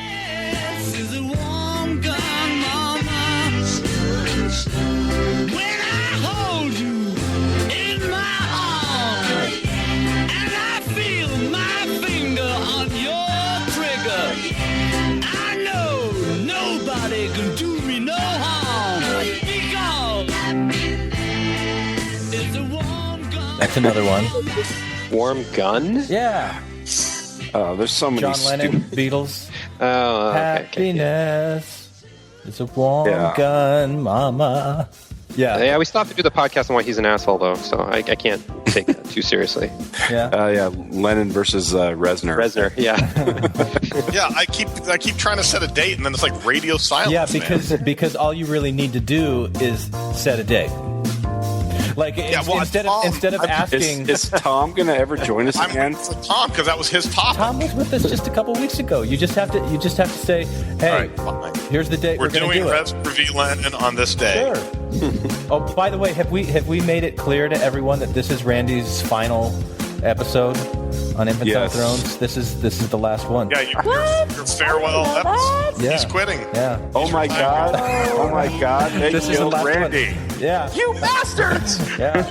Speaker 5: That's another one.
Speaker 4: Warm gun?
Speaker 5: Yeah.
Speaker 11: There's so many.
Speaker 5: John Lennon, Beatles.
Speaker 4: Oh, okay,
Speaker 5: happiness It's a warm gun, mama.
Speaker 4: Yeah, we still have to do the podcast on why he's an asshole, though, so I can't take that too seriously.
Speaker 5: Yeah,
Speaker 11: Lennon versus Reznor.
Speaker 4: Reznor, yeah.
Speaker 3: Yeah, I keep trying to set a date, and then it's like radio silence.
Speaker 5: Yeah, because all you really need to do is set a date. Like instead of asking,
Speaker 11: is Tom going to ever join us again?
Speaker 3: Tom, because that was his topic.
Speaker 5: Tom was with us just a couple weeks ago. You just have to say, hey, here's the date
Speaker 3: we're
Speaker 5: doing
Speaker 3: Reznor v. Lennon on this day.
Speaker 5: Sure. Oh, by the way, have we made it clear to everyone that this is Randy's final episode on Infants on Thrones? This is the last one.
Speaker 3: Yeah, your farewell episode.
Speaker 5: Yeah.
Speaker 3: He's quitting.
Speaker 5: Yeah.
Speaker 11: Oh my god! Oh my god! They
Speaker 5: This is the
Speaker 11: killed
Speaker 5: last
Speaker 11: Randy.
Speaker 5: one. Yeah.
Speaker 3: You bastards!
Speaker 5: Yeah.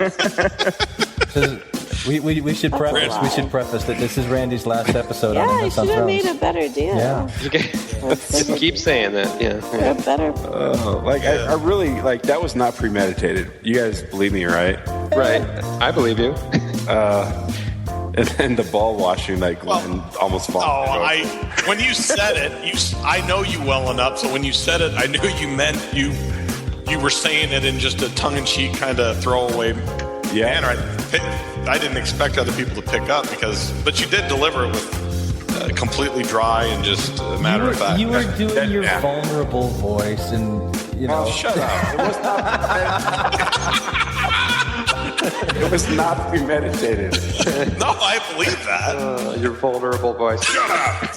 Speaker 5: We should preface that this is Randy's last episode on
Speaker 9: Yeah, you
Speaker 5: Infants on
Speaker 9: should have
Speaker 5: Thrones.
Speaker 9: made a better deal.
Speaker 5: Yeah.
Speaker 4: Keep saying that. Yeah.
Speaker 9: Better.
Speaker 11: I really that was not premeditated. You guys believe me, right?
Speaker 4: Right. I believe you.
Speaker 11: And then the ball washing, Glenn almost falling.
Speaker 3: When you said it, I know you well enough, so when you said it, I knew you meant you were saying it in just a tongue-in-cheek kind of throwaway manner. I didn't expect other people to pick up but you did deliver it with completely dry and just a matter of fact.
Speaker 5: You were doing your vulnerable voice, and
Speaker 11: shut up. It was not. It was not premeditated.
Speaker 3: No, I believe that.
Speaker 4: Your vulnerable voice.
Speaker 3: Shut up.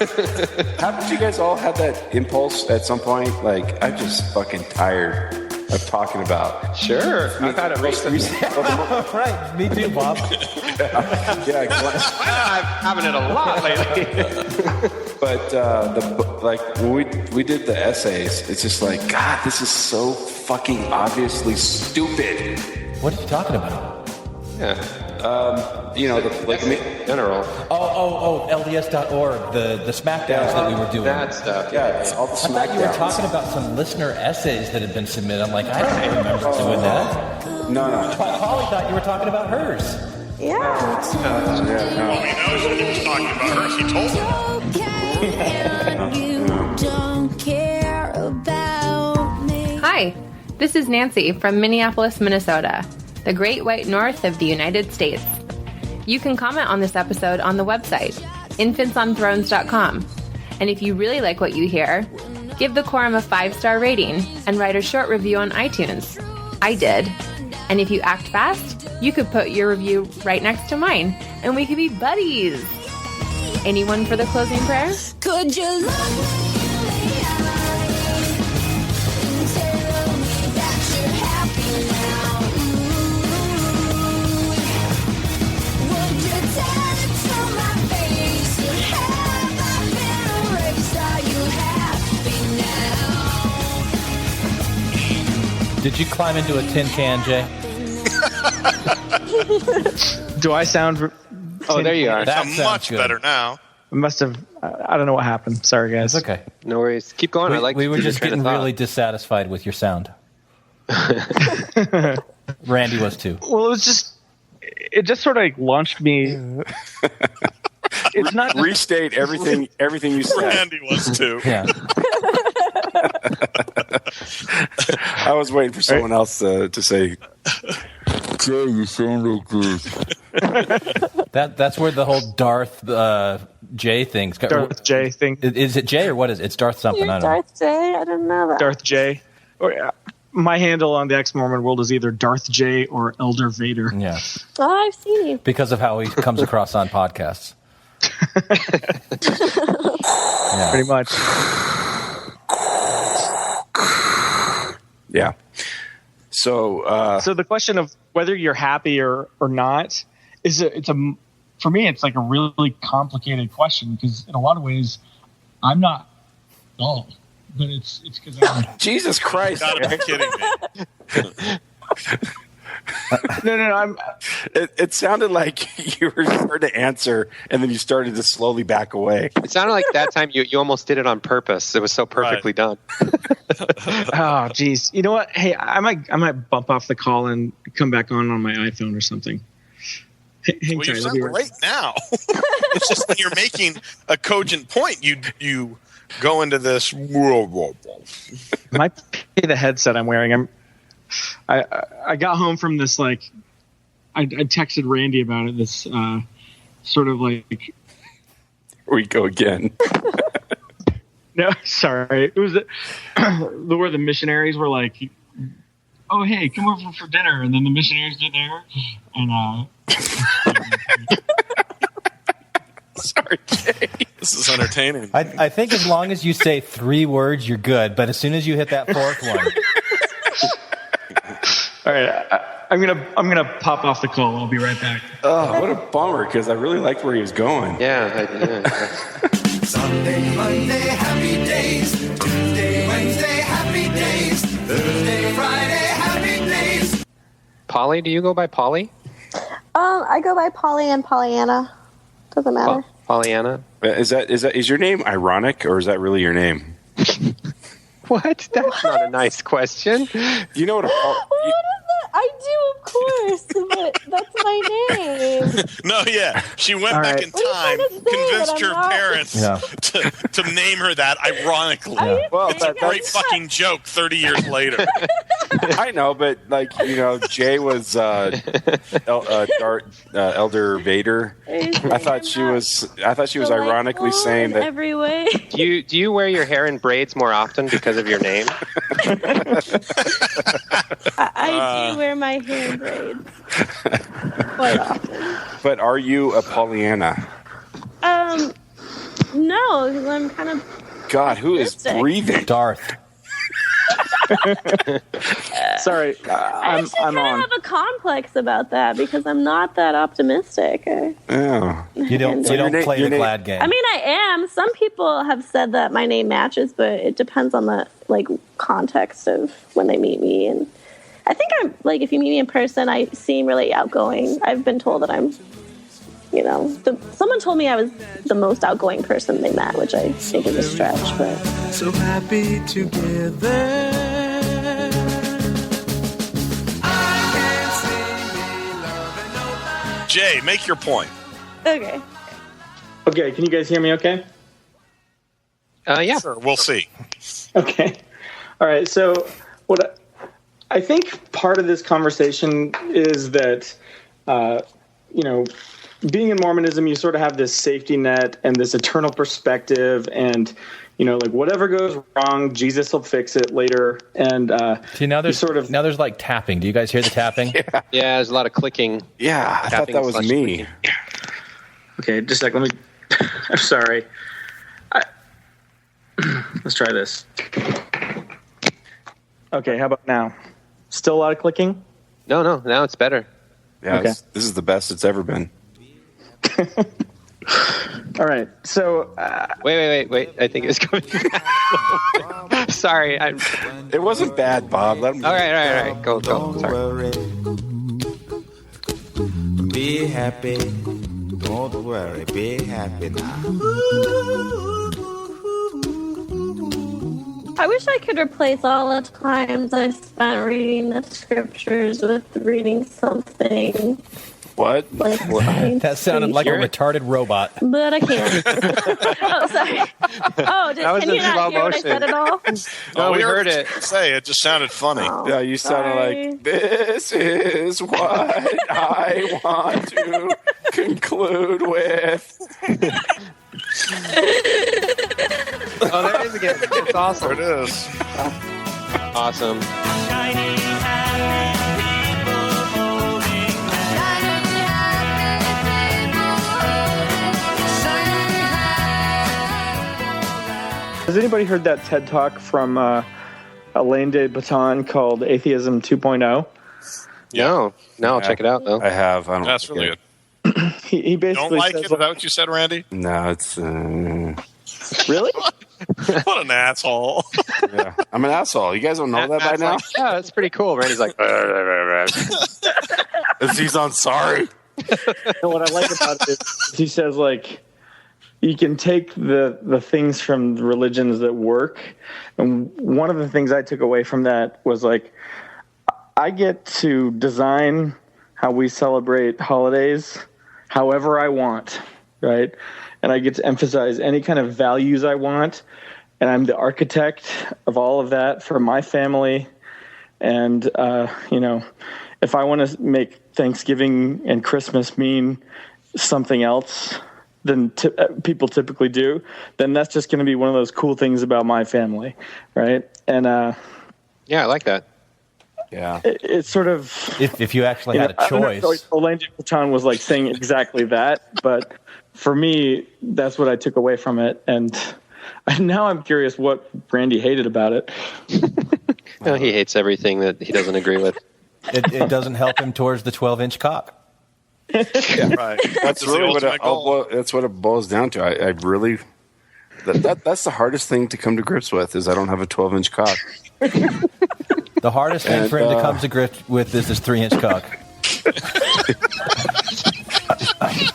Speaker 11: Haven't you guys all had that impulse at some point? I'm just fucking tired of talking about.
Speaker 4: Sure. I've had it recently.
Speaker 5: Right. Me too, Bob.
Speaker 11: Yeah.
Speaker 4: I'm having it a lot lately.
Speaker 11: But when we did the essays, it's just God, this is so fucking obviously stupid.
Speaker 5: What are you talking about?
Speaker 4: Yeah.
Speaker 11: general.
Speaker 5: Oh, LDS.org, the smackdowns that we were doing.
Speaker 4: That stuff.
Speaker 11: Yeah, it's all the smackdowns.
Speaker 5: I thought you were talking about some listener essays that had been submitted. I'm like, I don't remember doing that.
Speaker 11: No.
Speaker 5: Holly thought you were talking about hers.
Speaker 9: Yeah.
Speaker 3: Well, he knows that he was talking about hers. He told
Speaker 15: her. Hi, this is Nancy from Minneapolis, Minnesota, the Great White North of the United States. You can comment on this episode on the website, infantsonthrones.com. And if you really like what you hear, give the Quorum a 5-star rating and write a short review on iTunes. I did. And if you act fast, you could put your review right next to mine, and we could be buddies. Anyone for the closing prayer?
Speaker 6: Could you look me in the eye and tell me that you're happy now? Would you tell it to my face? Have I been erased? Are you happy now?
Speaker 5: Did you climb into a tin can, Jay?
Speaker 14: Do I sound...
Speaker 4: Oh, there you are.
Speaker 3: That's much better now.
Speaker 14: I must have... I don't know what happened. Sorry, guys.
Speaker 5: It's okay.
Speaker 4: No worries. Keep going.
Speaker 5: We were just getting really dissatisfied with your sound. Randy was too.
Speaker 14: Well, it just sort of launched me. It's not
Speaker 11: restate everything you said.
Speaker 3: Randy was too.
Speaker 5: Yeah.
Speaker 11: I was waiting for someone else to say, Jay, you sound like this.
Speaker 5: That's where the whole Darth J thing's got.
Speaker 14: Darth J thing.
Speaker 5: Is it J or what is it? It's Darth something.
Speaker 9: You're
Speaker 5: I don't
Speaker 9: Darth J? I didn't know that.
Speaker 14: Darth J. My handle on the ex-Mormon world is either Darth J or Elder Vader.
Speaker 5: know. Yeah.
Speaker 9: Oh, I've seen you.
Speaker 5: Because of how he comes across on podcasts. Yeah.
Speaker 14: Pretty much.
Speaker 11: Yeah. So
Speaker 14: the question of whether you're happy or not for me, it's like a really complicated question because in a lot of ways, I'm not dull, but it's because I'm
Speaker 11: Jesus Christ!
Speaker 3: You gotta be kidding me.
Speaker 14: No.
Speaker 11: It sounded like you were starting to answer, and then you started to slowly back away.
Speaker 4: It sounded like that time you almost did it on purpose. It was so perfectly done.
Speaker 14: Oh, geez. You know what? Hey, I might bump off the call and come back on my iPhone or something.
Speaker 13: Hang
Speaker 3: Well,
Speaker 13: tight,
Speaker 3: you
Speaker 13: I'll
Speaker 3: sound
Speaker 13: be right
Speaker 3: great now. It's just when you're making a cogent point, you go into this.
Speaker 13: Might be the headset I'm wearing. I got home from this, like, I texted Randy about it. This sort of like.
Speaker 11: Here we go again.
Speaker 13: No, sorry. It was where the missionaries were like, "Oh, hey, come over for dinner," and then the missionaries did there, and
Speaker 3: Sorry, Jay. This is entertaining.
Speaker 5: I think as long as you say 3 words, you're good. But as soon as you hit that 4th one,
Speaker 13: all right, I'm gonna pop off the call. I'll be right back.
Speaker 11: Oh, what a bummer! Because I really liked where he was going.
Speaker 4: Yeah.
Speaker 6: Sunday, Monday, happy days. Tuesday, Wednesday, happy days. Thursday, Friday, happy days.
Speaker 4: Polly, do you go by Polly?
Speaker 9: I go by Polly and Pollyanna. Doesn't matter.
Speaker 4: Pollyanna?
Speaker 11: Is your name ironic, or is that really your name?
Speaker 4: What? That's not a nice question.
Speaker 11: You know what?
Speaker 9: What is that? I do, of course, but that's my name.
Speaker 3: No, yeah. She went
Speaker 13: All
Speaker 3: back
Speaker 13: right.
Speaker 3: in time, convinced her parents to name her that ironically.
Speaker 11: Well,
Speaker 3: it's a great fucking joke 30 years later.
Speaker 11: I know, but Jay was Elder Vader. I thought she was ironically saying that.
Speaker 9: Every way.
Speaker 4: Do you wear your hair in braids more often because of your name?
Speaker 9: I do wear my hair in braids quite often.
Speaker 11: But are you a Pollyanna?
Speaker 9: No, because I'm kind of.
Speaker 11: God, who is breathing?
Speaker 5: Darth.
Speaker 14: Sorry, I'm
Speaker 9: kind of
Speaker 14: on.
Speaker 9: have a complex about that because I'm not that optimistic.
Speaker 11: Oh.
Speaker 5: You don't play the glad game.
Speaker 9: I mean, I am. Some people have said that my name matches, but it depends on the context of when they meet me. And I think I'm if you meet me in person, I seem really outgoing. I've been told that I'm, someone told me I was the most outgoing person they met, which I think is a stretch. But
Speaker 6: So happy together.
Speaker 3: Jay, make your point.
Speaker 9: okay.
Speaker 14: Okay, can you guys hear me okay?
Speaker 4: Yeah.
Speaker 3: Sure, we'll see.
Speaker 14: Okay. All right. So what I think part of this conversation is that, being in Mormonism, you sort of have this safety net and this eternal perspective, and whatever goes wrong, Jesus will fix it later. And
Speaker 5: see, now there's like tapping. Do you guys hear the tapping?
Speaker 4: Yeah, there's a lot of clicking.
Speaker 11: Yeah, I thought that was me.
Speaker 14: Okay, just a sec. Let me. I'm sorry. Let's try this. Okay, how about now? Still a lot of clicking?
Speaker 4: No, now it's better.
Speaker 11: Yeah,
Speaker 14: Okay.
Speaker 11: This is the best it's ever been.
Speaker 14: All right, so
Speaker 4: wait. I think it's going. Sorry,
Speaker 11: it wasn't bad, Bob. Let him.
Speaker 4: All right. Go. Sorry.
Speaker 6: Be happy. Don't worry. Be happy now.
Speaker 9: I wish I could replace all the times I spent reading the scriptures with reading something.
Speaker 11: What?
Speaker 5: That sounded like a retarded robot.
Speaker 9: But I can't. Oh, sorry. Oh, can you not hear what I said at all?
Speaker 4: No, we heard it.
Speaker 3: Say it just sounded funny.
Speaker 11: Yeah, you sounded like, this is what I want to conclude with.
Speaker 4: Oh, there it is again. It's awesome.
Speaker 3: There it is.
Speaker 4: Awesome.
Speaker 14: has anybody heard that TED Talk from Alain de Botton called Atheism 2.0?
Speaker 4: No, I'll check it out though.
Speaker 11: I have.
Speaker 3: That's really good.
Speaker 14: He basically
Speaker 3: Don't like
Speaker 14: says,
Speaker 3: it? Is that what you said, Randy?
Speaker 11: No, it's
Speaker 14: really?
Speaker 3: What an asshole.
Speaker 11: Yeah, I'm an asshole. You guys don't know that by now?
Speaker 4: Yeah, that's pretty cool. Randy's like,
Speaker 11: he's on sorry.
Speaker 14: And what I like about it is he says, you can take the things from the religions that work. And one of the things I took away from that was I get to design how we celebrate holidays however I want, right? And I get to emphasize any kind of values I want. And I'm the architect of all of that for my family. And, if I want to make Thanksgiving and Christmas mean something else than people typically do, then that's just going to be one of those cool things about my family, right? And
Speaker 4: yeah, I like that.
Speaker 11: Yeah,
Speaker 14: it's sort of
Speaker 5: if you actually had a choice.
Speaker 14: I don't know if Elaine Platon was like saying exactly that, but for me, that's what I took away from it. And now I'm curious what Randy hated about it.
Speaker 4: Well, he hates everything that he doesn't agree with.
Speaker 5: It doesn't help him towards the 12-inch cock.
Speaker 3: Yeah, right.
Speaker 11: That's really that's what it boils down to. I really that's the hardest thing to come to grips with is I don't have a 12-inch cock.
Speaker 5: The hardest thing for him to come to grips with is his 3-inch cock.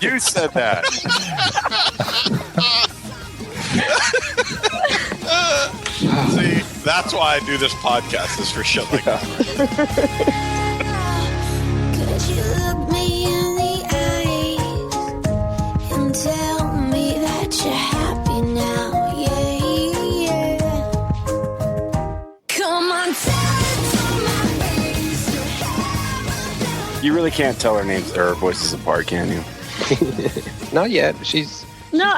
Speaker 11: You said that.
Speaker 3: See, that's why I do this podcast, is for shit like that.
Speaker 6: Could you look me in the eyes and tell me that you're happy now? Yeah. Come on, tell it to my face.
Speaker 11: You really can't tell our names or our voices apart, can you?
Speaker 4: Not yet. She's
Speaker 9: No,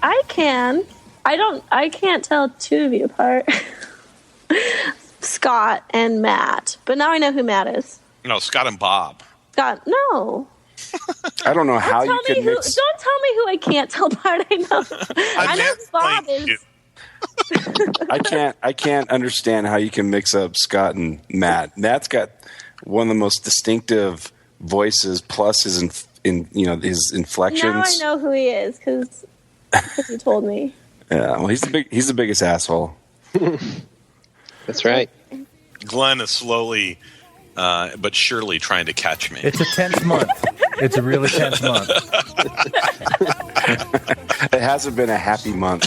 Speaker 9: I can. I can't tell two of you apart. Scott and Matt. But now I know who Matt is.
Speaker 3: No, Scott and Bob.
Speaker 9: Scott, no.
Speaker 11: I don't know how you could mix.
Speaker 9: Don't tell me who I can't tell apart. I know. I know who Bob is.
Speaker 11: I can't understand how you can mix up Scott and Matt. Matt's got one of the most distinctive voices, plus his his inflections.
Speaker 9: Now I know who he is because he told me.
Speaker 11: Yeah, well, he's the biggest asshole.
Speaker 4: That's right.
Speaker 3: Glenn is slowly but surely trying to catch me.
Speaker 5: It's a tense month. It's a really tense month.
Speaker 11: It hasn't been a happy month.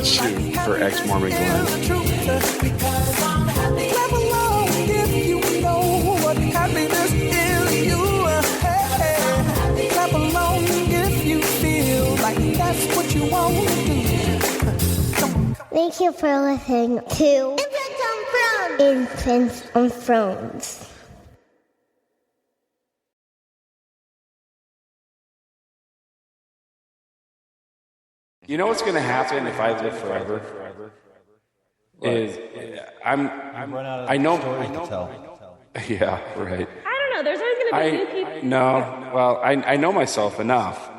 Speaker 11: Shoot, for ex-Mormon Glenn.
Speaker 16: Thank you for listening to Infants on Thrones.
Speaker 11: You know what's going to happen if I live forever? Is I know.
Speaker 5: To tell.
Speaker 11: Yeah, right.
Speaker 9: I don't know. There's always going to be new people.
Speaker 11: No, well, I know myself enough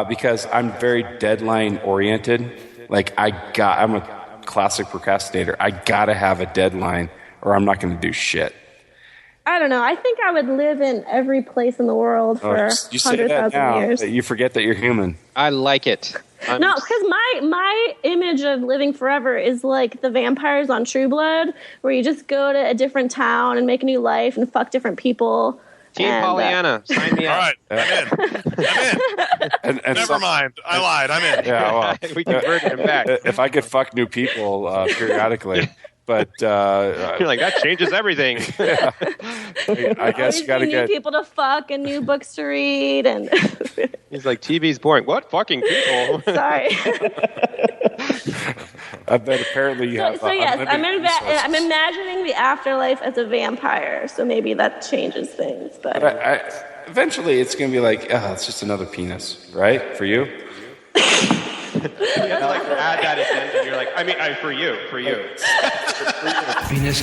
Speaker 11: because I'm very deadline oriented. Like I'm a classic procrastinator. I gotta have a deadline, or I'm not going to do shit.
Speaker 9: I don't know. I think I would live in every place in the world for 100,000 years.
Speaker 11: You forget that you're human.
Speaker 4: I like it.
Speaker 9: No, because my image of living forever is like the vampires on True Blood, where you just go to a different town and make a new life and fuck different people.
Speaker 4: Team Pollyanna, sign me up.
Speaker 3: All right, I'm in. And never mind. I lied. I'm in.
Speaker 11: Yeah, well,
Speaker 4: we converted him back.
Speaker 11: If I could fuck new people periodically, but
Speaker 4: you're like, that changes everything.
Speaker 11: Yeah. I guess you got to get
Speaker 9: new people to fuck and new books to read, and
Speaker 4: he's like, TV's boring. What fucking people?
Speaker 9: Sorry.
Speaker 11: I bet apparently you have.
Speaker 9: So yes, I'm imagining the afterlife as a vampire, so maybe that changes things. But
Speaker 11: eventually, it's going to be like, it's just another penis, right? For you.
Speaker 4: You have to add that at the end, and you're like, for you.
Speaker 8: Penis.